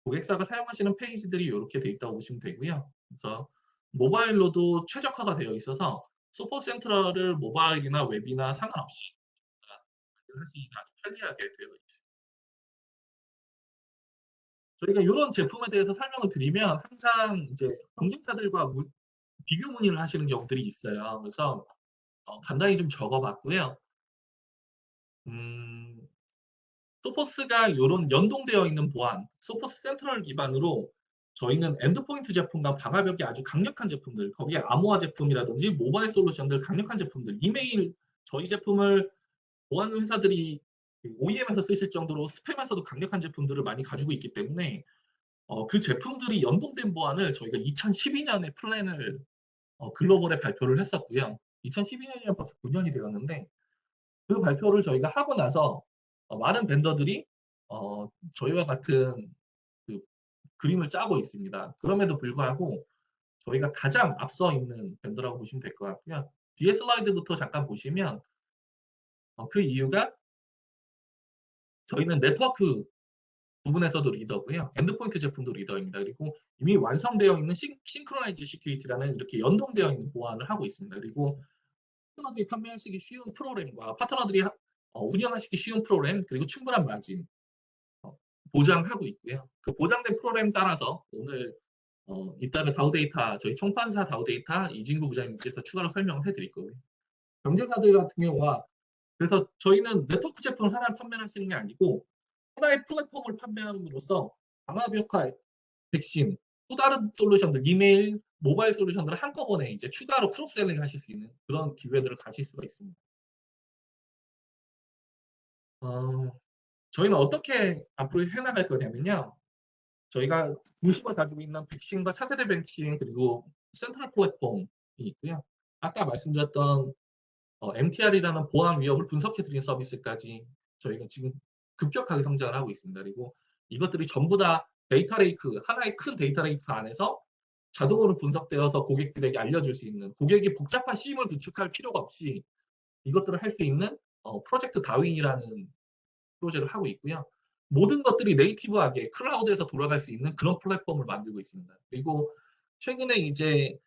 고객사가 사용하시는 페이지들이 이렇게 되어 있다고 보시면 되고요. 그래서 모바일로도 최적화가 되어 있어서 소포스 센트럴을 모바일이나 웹이나 상관없이 하시기가 아주 편리하게 되어 있습니다. 저희가 이런 제품에 대해서 설명을 드리면 항상 이제 경쟁사들과 비교 문의를 하시는 경우들이 있어요. 그래서 간단히 좀 적어봤고요. 음, 소포스가 이런 연동되어 있는 보안, 소포스 센트럴 기반으로 저희는 엔드포인트 제품과 방화벽이 아주 강력한 제품들, 거기에 암호화 제품이라든지 모바일 솔루션들 강력한 제품들, 이메일 저희 제품을 보안 회사들이 OEM에서 쓰실 정도로 스팸에서도 강력한 제품들을 많이 가지고 있기 때문에 그 제품들이 연동된 보안을 저희가 2012년에 플랜을 글로벌에 발표를 했었고요. 2012년이면 벌써 9년이 되었는데 그 발표를 저희가 하고 나서 많은 벤더들이 저희와 같은 그 그림을 짜고 있습니다. 그럼에도 불구하고 저희가 가장 앞서 있는 벤더라고 보시면 될 것 같고요. 뒤에 슬라이드부터 잠깐 보시면 그 이유가 저희는 네트워크 부분에서도 리더고요. 엔드포인트 제품도 리더입니다. 그리고 이미 완성되어 있는 싱크로나이즈 시큐리티라는 이렇게 연동되어 있는 보안을 하고 있습니다. 그리고 파트너들이 판매하시기 쉬운 프로그램과 파트너들이 운영하시기 쉬운 프로그램 그리고 충분한 마진 보장하고 있고요. 그 보장된 프로그램 따라서 오늘 이따가 다우데이터 저희 총판사 다우데이터 이진구 부장님께서 추가로 설명을 해드릴 거고요. 경쟁사들 같은 경우가 그래서 저희는 네트워크 제품을 하나를 판매하시는 게 아니고 하나의 플랫폼을 판매함으로써 방화벽화 백신 또 다른 솔루션들 이메일 모바일 솔루션들을 한꺼번에 이제 추가로 크로스셀링 하실 수 있는 그런 기회들을 가질 수가 있습니다. 저희는 어떻게 앞으로 해나갈 거냐면요. 저희가 중심을 가지고 있는 백신과 차세대 백신 그리고 센트럴 플랫폼이 있고요. 아까 말씀드렸던 MTR이라는 보안 위협을 분석해드리는 서비스까지 저희가 지금 급격하게 성장을 하고 있습니다. 그리고 이것들이 전부 다 데이터 레이크, 하나의 큰 데이터 레이크 안에서 자동으로 분석되어서 고객들에게 알려줄 수 있는, 고객이 복잡한 CM을 구축할 필요가 없이 이것들을 할 수 있는 프로젝트 다윈이라는 프로젝트를 하고 있고요. 모든 것들이 네이티브하게 클라우드에서 돌아갈 수 있는 그런 플랫폼을 만들고 있습니다. 그리고 최근에 이제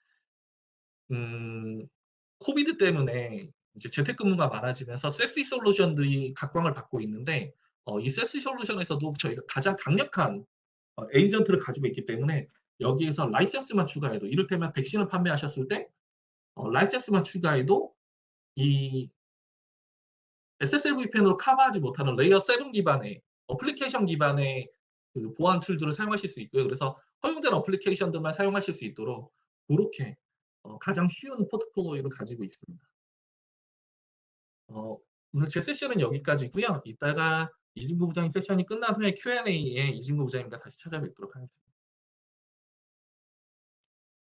코비드 때문에 이제 재택근무가 많아지면서 세시 솔루션들이 각광을 받고 있는데, 이 세시 솔루션에서도 저희가 가장 강력한 에이전트를 가지고 있기 때문에 여기에서 라이센스만 추가해도, 이를테면 백신을 판매하셨을 때 라이센스만 추가해도 이 SSL VPN으로 커버하지 못하는 레이어 7 기반의 어플리케이션 기반의 그 보안 툴들을 사용하실 수 있고요. 그래서 허용된 어플리케이션들만 사용하실 수 있도록 그렇게 가장 쉬운 포트폴리오를 가지고 있습니다. 오늘 제 세션은 여기까지고요. 이따가 이진구 부장님 세션이 끝난 후에 Q&A에 이진구 부장님과 다시 찾아뵙도록 하겠습니다.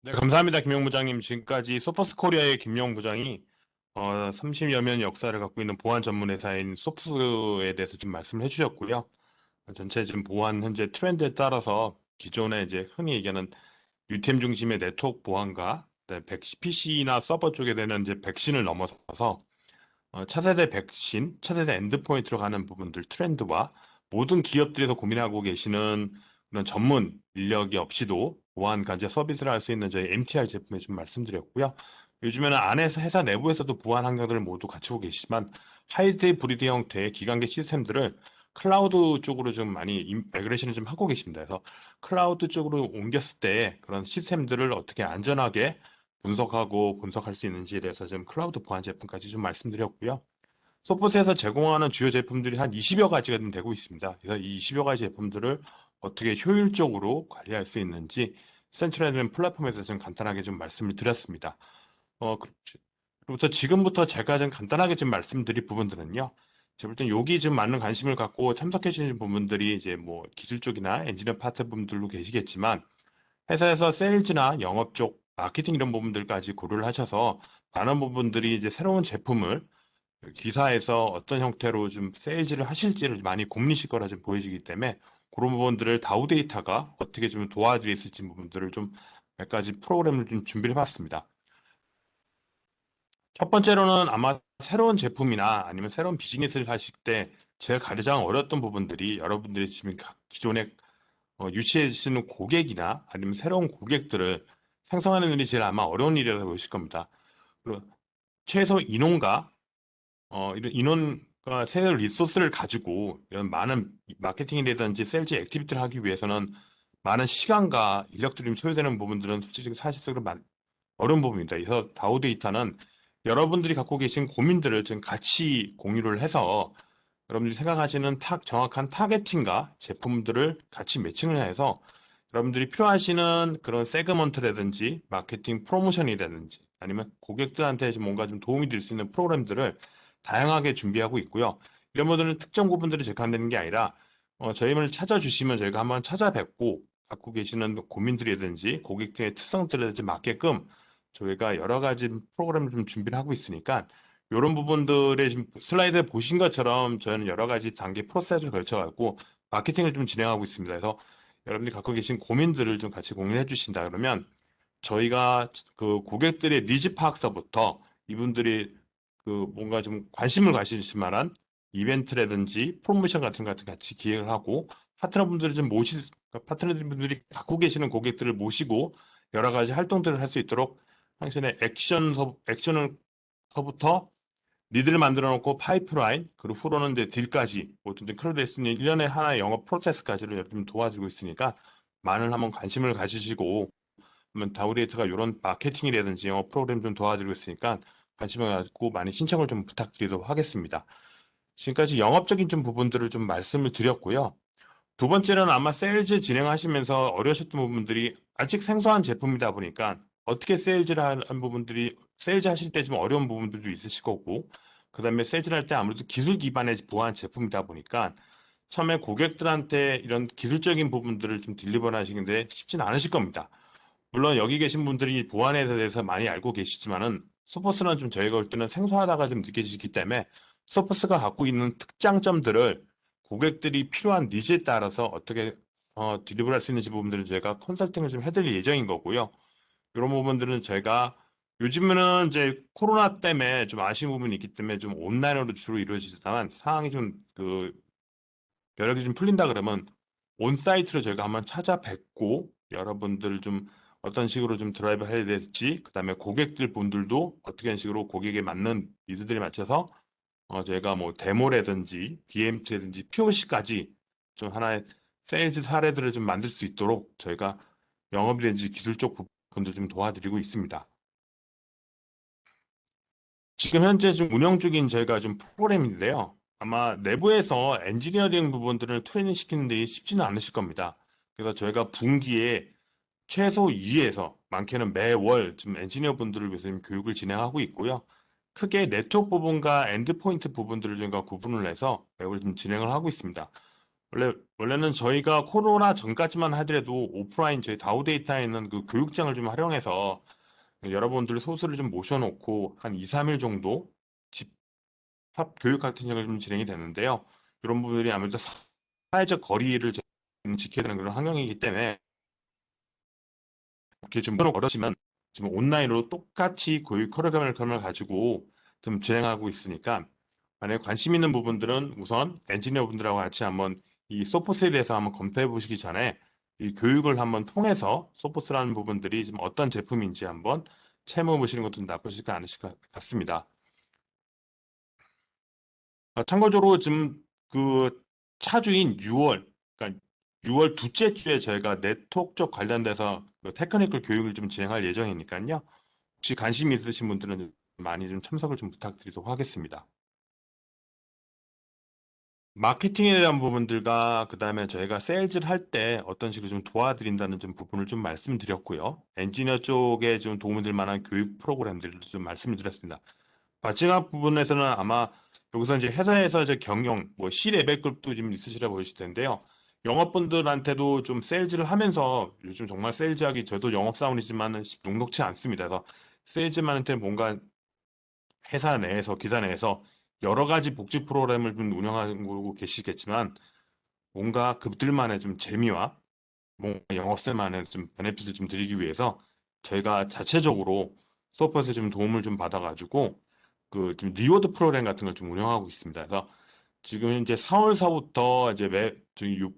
네, 감사합니다, 김용 부장님. 지금까지 소퍼스 코리아의 김용 부장이 30여 년 역사를 갖고 있는 보안 전문 회사인 소프스에 대해서 좀 말씀을 해주셨고요. 전체 지금 보안 현재 트렌드에 따라서 기존에 이제 흔히 얘기하는 UTM 중심의 네트워크 보안과 PC나 서버 쪽에 되는 이제 백신을 넘어서서 차세대 백신, 차세대 엔드포인트로 가는 부분들 트렌드와 모든 기업들에서 고민하고 계시는 그런 전문 인력이 없이도 보안 관제 서비스를 할 수 있는 저희 MTR 제품에 좀 말씀드렸고요. 요즘에는 안에서 회사 내부에서도 보안 환경들을 모두 갖추고 계시지만 하이브리드 형태의 기관계 시스템들을 클라우드 쪽으로 좀 많이 마이그레이션을 좀 하고 계십니다. 그래서 클라우드 쪽으로 옮겼을 때 그런 시스템들을 어떻게 안전하게 분석하고 분석할 수 있는지에 대해서 좀 클라우드 보안 제품까지 좀 말씀드렸고요. 소프트에서 제공하는 주요 제품들이 한 20여 가지가 좀 되고 있습니다. 그래서 이 20여 가지 제품들을 어떻게 효율적으로 관리할 수 있는지 센트럴이라는 플랫폼에 대해서 좀 간단하게 좀 말씀을 드렸습니다. 그렇죠. 그리고부터 지금부터 제가 좀 간단하게 좀 말씀드릴 부분들은요. 제가 볼 땐 여기 좀 많은 관심을 갖고 참석해 주시는 부분들이 이제 뭐 기술 쪽이나 엔지니어 파트 분들도 계시겠지만 회사에서 세일즈나 영업 쪽, 마케팅 이런 부분들까지 고려를 하셔서 많은 부분들이 이제 새로운 제품을 기사에서 어떤 형태로 좀 세일즈를 하실지를 많이 고민이실 거라 좀 보여지기 때문에 그런 부분들을 다우 데이터가 어떻게 좀 도와드릴 수 있는 부분들을 좀 몇 가지 프로그램을 좀 준비를 해봤습니다. 첫 번째로는 아마 새로운 제품이나 아니면 새로운 비즈니스를 하실 때 제일 가장 어려웠던 부분들이 여러분들이 지금 기존에 유치해지는 고객이나 아니면 새로운 고객들을 생성하는 일이 제일 아마 어려운 일이라고 보실 겁니다. 그리고 최소 인원과 이런 인원과 새로운 리소스를 가지고 이런 많은 마케팅이라든지 세일즈 액티비티를 하기 위해서는 많은 시간과 인력들이 좀 소요되는 부분들은 솔직히 사실적으로 어려운 부분입니다. 그래서 다우 데이터는 여러분들이 갖고 계신 고민들을 좀 같이 공유를 해서 여러분들이 생각하시는 정확한 타겟팅과 제품들을 같이 매칭을 해서 여러분들이 필요하시는 그런 세그먼트라든지 마케팅 프로모션이라든지 아니면 고객들한테 좀 뭔가 좀 도움이 될 수 있는 프로그램들을 다양하게 준비하고 있고요. 이런 분들은 특정 부분들이 제한되는 게 아니라 저희를 찾아주시면 저희가 한번 찾아뵙고 갖고 계시는 고민들이라든지 고객들의 특성들에 맞게끔 저희가 여러 가지 프로그램을 좀 준비를 하고 있으니까 이런 부분들의 지금 슬라이드에 보신 것처럼 저희는 여러 가지 단계 프로세스를 걸쳐갖고 마케팅을 좀 진행하고 있습니다. 그래서 여러분들이 갖고 계신 고민들을 좀 같이 공유해 주신다 그러면 저희가 그 고객들의 니즈 파악서부터 이분들이 그 뭔가 좀 관심을 가지실 만한 이벤트라든지 프로모션 같은 거 같이 기획을 하고 파트너분들을 좀 파트너분들이 갖고 계시는 고객들을 모시고 여러 가지 활동들을 할 수 있도록 당신의 액션서부터 리드를 만들어 놓고 파이프라인, 그리고 후로는 이제 딜까지, 모든 클로데스는 1년에 하나의 영업 프로세스까지를 좀 도와주고 있으니까 많은 한번 관심을 가지시고, 그러면 다우데이터가 이런 마케팅이라든지 영업 프로그램 좀 도와드리고 있으니까 관심을 가지고 많이 신청을 좀 부탁드리도록 하겠습니다. 지금까지 영업적인 좀 부분들을 좀 말씀을 드렸고요. 두 번째는 아마 세일즈 진행하시면서 어려우셨던 부분들이 아직 생소한 제품이다 보니까 어떻게 세일즈를 하는 부분들이 세일즈 하실 때 좀 어려운 부분들도 있으실 거고 그다음에 세일즈를 할 때 아무래도 기술 기반의 보안 제품이다 보니까 처음에 고객들한테 이런 기술적인 부분들을 좀 딜리버를 하시는데 쉽지는 않으실 겁니다. 물론 여기 계신 분들이 보안에 대해서 많이 알고 계시지만은 소퍼스는 좀 저희가 볼 때는 생소하다가 좀 느껴지기 때문에 소퍼스가 갖고 있는 특장점들을 고객들이 필요한 니즈에 따라서 어떻게 딜리버리 할 수 있는지 부분들은 저희가 컨설팅을 좀 해드릴 예정인 거고요. 이런 부분들은 저희가 요즘에는 이제 코로나 때문에 좀 아쉬운 부분이 있기 때문에 좀 온라인으로 주로 이루어지지만 상황이 좀 여러 개 좀 풀린다 그러면 온사이트로 저희가 한번 찾아뵙고 여러분들 좀 어떤 식으로 좀 드라이브 해야 될지 그다음에 고객들 분들도 어떻게 하는 식으로 고객에 맞는 니즈들에 맞춰서 저희가 뭐 데모라든지 DMT라든지 POC까지 좀 하나의 세일즈 사례들을 좀 만들 수 있도록 저희가 영업이라든지 기술 쪽 부분도 좀 도와드리고 있습니다. 지금 현재 좀 운영 중인 저희가 좀 프로그램인데요. 아마 내부에서 엔지니어링 부분들을 트레이닝 시키는 데 쉽지는 않으실 겁니다. 그래서 저희가 분기에 최소 2에서 많게는 매월 지금 엔지니어 분들을 위해서 지금 교육을 진행하고 있고요. 크게 네트워크 부분과 엔드포인트 부분들을 저희가 구분을 해서 매월 좀 진행을 하고 있습니다. 원래는 저희가 코로나 전까지만 하더라도 오프라인 저희 다우데이터에 있는 그 교육장을 좀 활용해서 여러분들 소수를 좀 모셔놓고 한 2, 3일 정도 집합 교육 같은 경우가 좀 진행이 되는데요. 이런 부분들이 아무래도 사회적 거리를 좀 지켜야 되는 그런 환경이기 때문에 이렇게 좀 어렵지만 지금 온라인으로 똑같이 교육 프로그램을 가지고 좀 진행하고 있으니까 만약에 관심 있는 부분들은 우선 엔지니어 분들하고 같이 한번 이 소포스에 대해서 한번 검토해 보시기 전에 이 교육을 한번 통해서 소포스라는 부분들이 지금 어떤 제품인지 한번 채무해 보시는 것도 나쁘지 않으실 것 같습니다. 참고적으로 지금 그 차주인 6월, 그러니까 6월 둘째 주에 저희가 네트워크 쪽 관련돼서 그 테크니컬 교육을 좀 진행할 예정이니까요. 혹시 관심 있으신 분들은 많이 좀 참석을 좀 부탁드리도록 하겠습니다. 마케팅에 대한 부분들과 그다음에 저희가 세일즈를 할 때 어떤 식으로 좀 도와드린다는 좀 부분을 좀 말씀드렸고요. 엔지니어 쪽에 좀 도움이 될 만한 교육 프로그램들을 좀 말씀을 드렸습니다. 마지막 부분에서는 아마 여기서 이제 회사에서 이제 경영, 뭐 C 레벨급도 좀 있으시라 보이실 텐데요. 영업분들한테도 좀 세일즈를 하면서 요즘 정말 세일즈하기 저도 영업사원이지만은 녹록치 않습니다. 그래서 세일즈만한테 뭔가 회사 내에서 기사 내에서 여러 가지 복지 프로그램을 좀 운영하고 계시겠지만 뭔가 그들만의 좀 재미와 뭔가 영업생만의 좀 베네핏을 좀 드리기 위해서 저희가 자체적으로 서포트에 좀 도움을 좀 받아가지고 그 좀 리워드 프로그램 같은 걸 좀 운영하고 있습니다. 그래서 지금 현재 4월서부터 이제 매 지금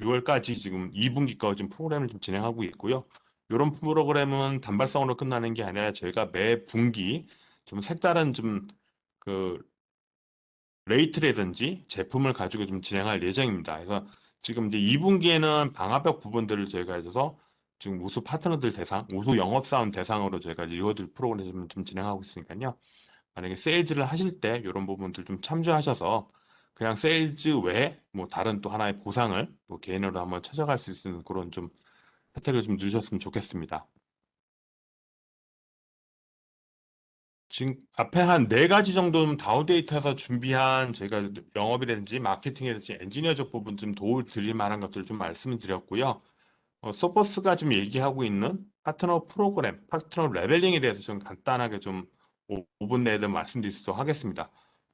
6월까지 지금 2분기 거 지금 프로그램을 좀 진행하고 있고요. 이런 프로그램은 단발성으로 끝나는 게 아니라 저희가 매 분기 좀 색다른 좀그 레이트라든지 제품을 가지고 좀 진행할 예정입니다. 그래서 지금 이제 2분기에는 방화벽 부분들을 저희가 해서 지금 우수 파트너들 대상, 우수 영업사원 대상으로 저희가 리워드 프로그램을 좀 진행하고 있으니까요. 만약에 세일즈를 하실 때 이런 부분들 좀 참조하셔서 그냥 세일즈 외에 뭐 다른 또 하나의 보상을 뭐 개인으로 한번 찾아갈 수 있는 그런 좀 혜택을 좀 누리셨으면 좋겠습니다. 지금 앞에 한 네 가지 정도는 다운데이터에서 준비한 저희가 영업이라든지 마케팅이라든지 엔지니어적 부분 좀 도움을 드릴 만한 것들을 좀 말씀을 드렸고요. 소퍼스가 좀 얘기하고 있는 파트너 프로그램, 파트너 레벨링에 대해서 좀 간단하게 좀 5분 내에 말씀드릴 수 하겠습니다.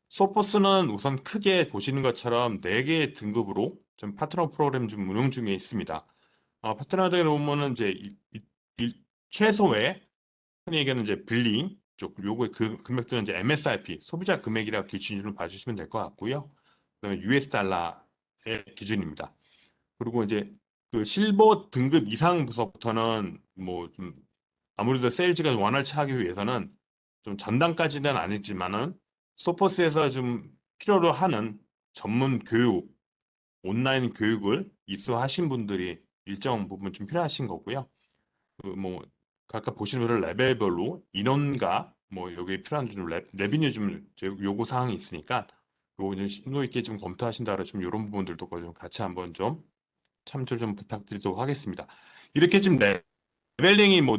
소퍼스는 우선 크게 보시는 것처럼 4개의 등급으로 좀 파트너 프로그램 좀 운영 중에 있습니다. 파트너들 보면은 이제 최소의 흔히 얘기하는 이제 빌링 쪽 요거 그 금액들은 이제 MSRP 소비자 금액이라고 기준으로 봐주시면 될 것 같고요. 그다음에 US 달러의 기준입니다. 그리고 이제 그 실버 등급 이상 부서부터는 뭐 좀 아무래도 세일즈가 원활치 하기 위해서는 좀 전담까지는 아니지만은 소퍼스에서 좀 필요로 하는 전문 교육, 온라인 교육을 이수하신 분들이 일정 부분 좀 필요하신 거고요. 그 뭐 각각 보시는 대로 레벨별로 인원과 뭐 여기에 필요한 좀 레비뉴 좀 요구 사항이 있으니까 요거 좀 심도 있게 좀 검토하신다 그러면 좀 이런 부분들도 좀 같이 한번 좀 참조 좀 부탁드리도록 하겠습니다. 이렇게 지금 레벨링이 뭐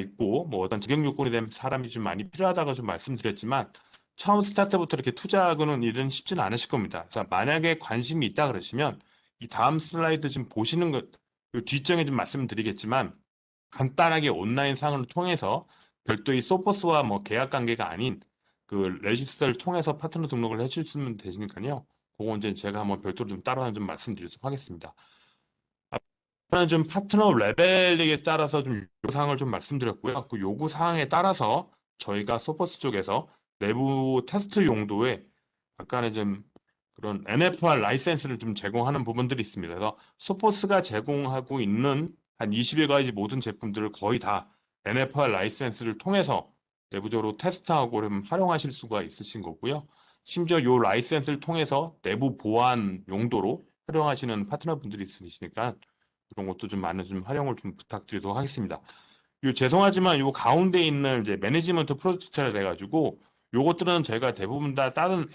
있고 뭐 어떤 자격 요건이 된 사람이 좀 많이 필요하다고 좀 말씀드렸지만 처음 스타트부터 이렇게 투자하고는 일은 쉽지는 않으실 겁니다. 자, 만약에 관심이 있다 그러시면 이 다음 슬라이드 좀 보시는 것, 그 뒷정에 좀 말씀드리겠지만 간단하게 온라인 상을 통해서 별도의 소퍼스와 뭐 계약 관계가 아닌 그 레지스터를 통해서 파트너 등록을 해주시면 되시니까요. 그건 이제 제가 한번 별도로 좀 따로 좀 말씀드리도록 하겠습니다. 저는 좀 파트너 레벨에 따라서 좀 요구사항을 좀 말씀드렸고요. 그 요구사항에 따라서 저희가 소포스 쪽에서 내부 테스트 용도의 약간의 좀 그런 NFR 라이센스를 좀 제공하는 부분들이 있습니다. 그래서 소포스가 제공하고 있는 한 20여 가지 모든 제품들을 거의 다 NFR 라이센스를 통해서 내부적으로 테스트하고 그러면 활용하실 수가 있으신 거고요. 심지어 이 라이센스를 통해서 내부 보안 용도로 활용하시는 파트너분들이 있으시니까 그런 것도 좀 많은 좀 활용을 좀 부탁드리도록 하겠습니다. 요 죄송하지만 요 가운데 있는 이제 매니지먼트 프로젝트라 돼가지고 요것들은 저희가 대부분 다 다른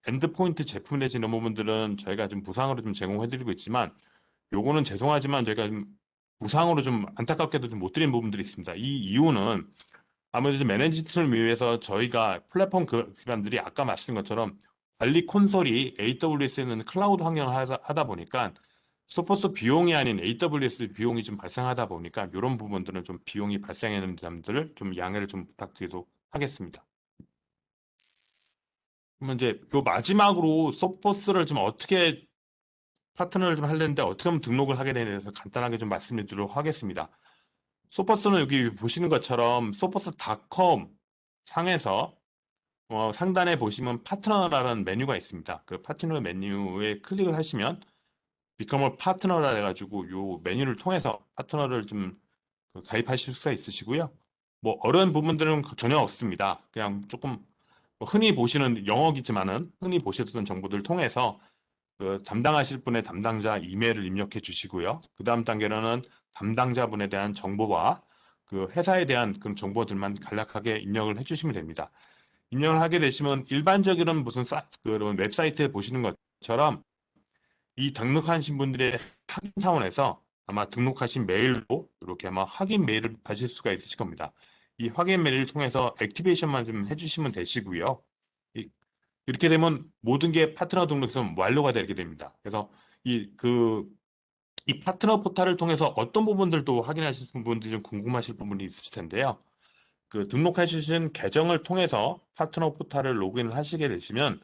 엔드포인트 제품 내지 이런 부분들은 저희가 좀 무상으로 좀 제공해드리고 있지만 요거는 죄송하지만 저희가 좀 무상으로 좀 안타깝게도 좀 못 드린 부분들이 있습니다. 이 이유는 아무래도 좀 매니지먼트를 위해서 저희가 플랫폼 기반들이 아까 말씀드린 것처럼 관리 콘솔이 AWS에는 클라우드 환경을 하다 보니까 소포스 비용이 아닌 AWS 비용이 좀 발생하다 보니까 이런 부분들은 좀 비용이 발생하는 점들을 좀 양해를 좀 부탁드리도록 하겠습니다. 그러면 이제 요 마지막으로 소포스를 좀 어떻게 파트너를 좀 하려는데 어떻게 하면 등록을 하게 되는지 대해서 간단하게 좀 말씀드리도록 하겠습니다. 소포스는 여기 보시는 것처럼 소포스닷컴 상에서 상단에 보시면 파트너라는 메뉴가 있습니다. 그 파트너 메뉴에 클릭을 하시면 비커머 파트너라 해가지고 요 메뉴를 통해서 파트너를 좀 가입하실 수가 있으시고요. 뭐 어려운 부분들은 전혀 없습니다. 그냥 조금 뭐 흔히 보시는 영어이지만은 흔히 보셨던 정보들을 통해서 그 담당하실 분의 담당자 이메일을 입력해 주시고요. 그 다음 단계로는 담당자분에 대한 정보와 그 회사에 대한 그런 정보들만 간략하게 입력을 해 주시면 됩니다. 입력을 하게 되시면 일반적인 무슨 그런 웹사이트에 보시는 것처럼 이 등록하신 분들의 확인 차원에서 아마 등록하신 메일로 이렇게 아마 확인 메일을 받으실 수가 있으실 겁니다. 이 확인 메일을 통해서 액티베이션만 좀 해주시면 되시고요. 이- 이렇게 되면 모든 게 파트너 등록에서 완료가 되게 됩니다. 그래서 이 파트너 포탈을 통해서 어떤 부분들도 확인하실 부분들이 좀 궁금하실 부분이 있으실 텐데요. 그 등록해 주신 계정을 통해서 파트너 포탈을 로그인을 하시게 되시면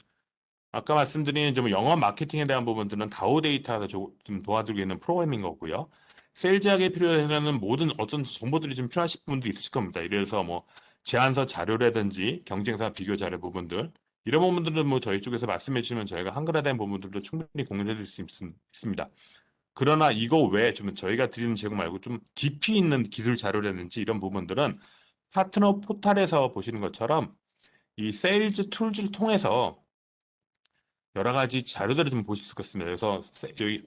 아까 말씀드린 좀 영업 마케팅에 대한 부분들은 다우 데이터가 좀 도와드리고 있는 프로그램인 거고요. 세일즈하게 필요하는 모든 어떤 정보들이 좀 필요하실 부분도 있으실 겁니다. 이래서 뭐 제안서 자료라든지 경쟁사 비교 자료 부분들 이런 부분들은 뭐 저희 쪽에서 말씀해 주시면 저희가 한글화된 부분들도 충분히 공유해 드릴 수 있습니다. 그러나 이거 외에 좀 저희가 드리는 제공 말고 좀 깊이 있는 기술 자료라든지 이런 부분들은 파트너 포탈에서 보시는 것처럼 이 세일즈 툴즈를 통해서 여러 가지 자료들을 좀 보실 수가 있습니다. 그래서 여기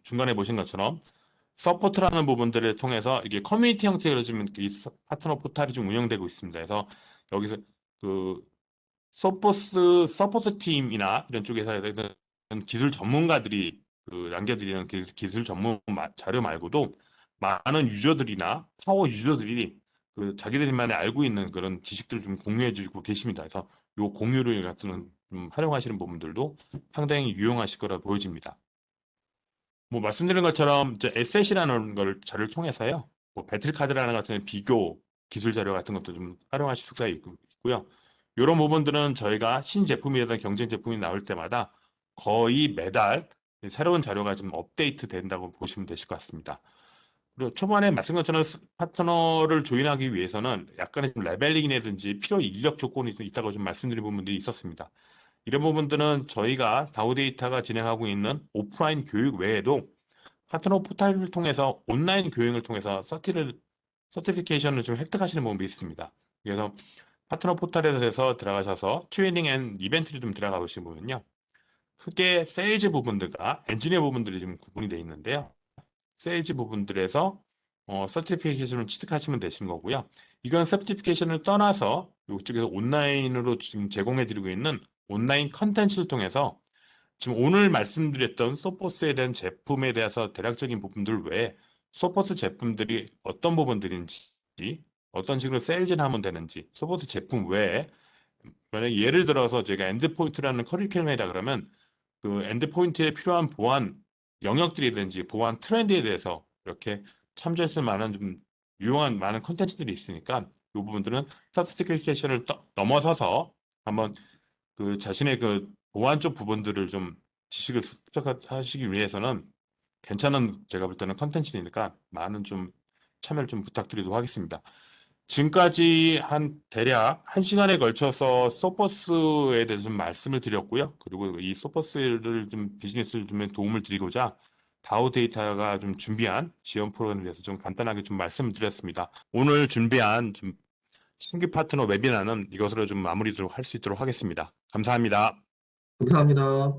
중간에 보신 것처럼 서포트라는 부분들을 통해서 이게 커뮤니티 형태로 지금 이 파트너 포탈이 좀 운영되고 있습니다. 그래서 여기서 그 서포트 팀이나 이런 쪽에서 이런 기술 전문가들이 그 남겨드리는 기술 전문 자료 말고도 많은 유저들이나 파워 유저들이 그 자기들만이 알고 있는 그런 지식들을 좀 공유해 주고 계십니다. 그래서 요 공유를 같은 활용하시는 부분들도 상당히 유용하실 거라 보여집니다. 뭐 말씀드린 것처럼 이제 에셋이라는 걸 자료를 통해서요. 뭐 배틀카드라는 같은 비교 기술 자료 같은 것도 좀 활용하실 수가 있고요. 이런 부분들은 저희가 신제품이라든 경쟁 제품이 나올 때마다 거의 매달 새로운 자료가 좀 업데이트 된다고 보시면 되실 것 같습니다. 그리고 초반에 말씀드린 것처럼 파트너를 조인하기 위해서는 약간의 좀 레벨링이라든지 필요 인력 조건이 있다고 좀 말씀드린 부분들이 있었습니다. 이런 부분들은 저희가 다우데이터가 진행하고 있는 오프라인 교육 외에도 파트너 포탈을 통해서 온라인 교육을 통해서 서티피케이션을 좀 획득하시는 방법이 있습니다. 그래서 파트너 포탈에 대해서 들어가셔서 트레이닝 앤 이벤트를 좀 들어가 보시면요. 크게 세일즈 부분들과 엔지니어 부분들이 좀 구분이 되어 있는데요. 세일즈 부분들에서 서티피케이션을 취득하시면 되시는 거고요. 이건 서티피케이션을 떠나서 이쪽에서 온라인으로 지금 제공해드리고 있는 온라인 컨텐츠를 통해서 지금 오늘 말씀드렸던 소포스에 대한 제품에 대해서 대략적인 부분들 외에 소포스 제품들이 어떤 부분들인지 어떤 식으로 세일즈를 하면 되는지 소포스 제품 외에 만약에 예를 들어서 제가 엔드포인트라는 커리큘럼이다 그러면 그 엔드포인트에 필요한 보안 영역들이든지 보안 트렌드에 대해서 이렇게 참조했을 만한 좀 유용한 많은 컨텐츠들이 있으니까 이 부분들은 서티피케이션을 넘어서서 한번 그 자신의 그 보안 쪽 부분들을 좀 지식을 습득하시기 위해서는 괜찮은 제가 볼 때는 컨텐츠니까 많은 좀 참여를 좀 부탁드리도록 하겠습니다. 지금까지 한 대략 1시간에 걸쳐서 소퍼스에 대해서 좀 말씀을 드렸고요. 그리고 이 소퍼스를 좀 비즈니스를 좀 도움을 드리고자 다우 데이터가 좀 준비한 지원 프로그램에 대해서 좀 간단하게 좀 말씀을 드렸습니다. 오늘 준비한 좀 신규 파트너 웨비나는 이것으로 좀 마무리를 할 수 있도록 하겠습니다. 감사합니다. 감사합니다.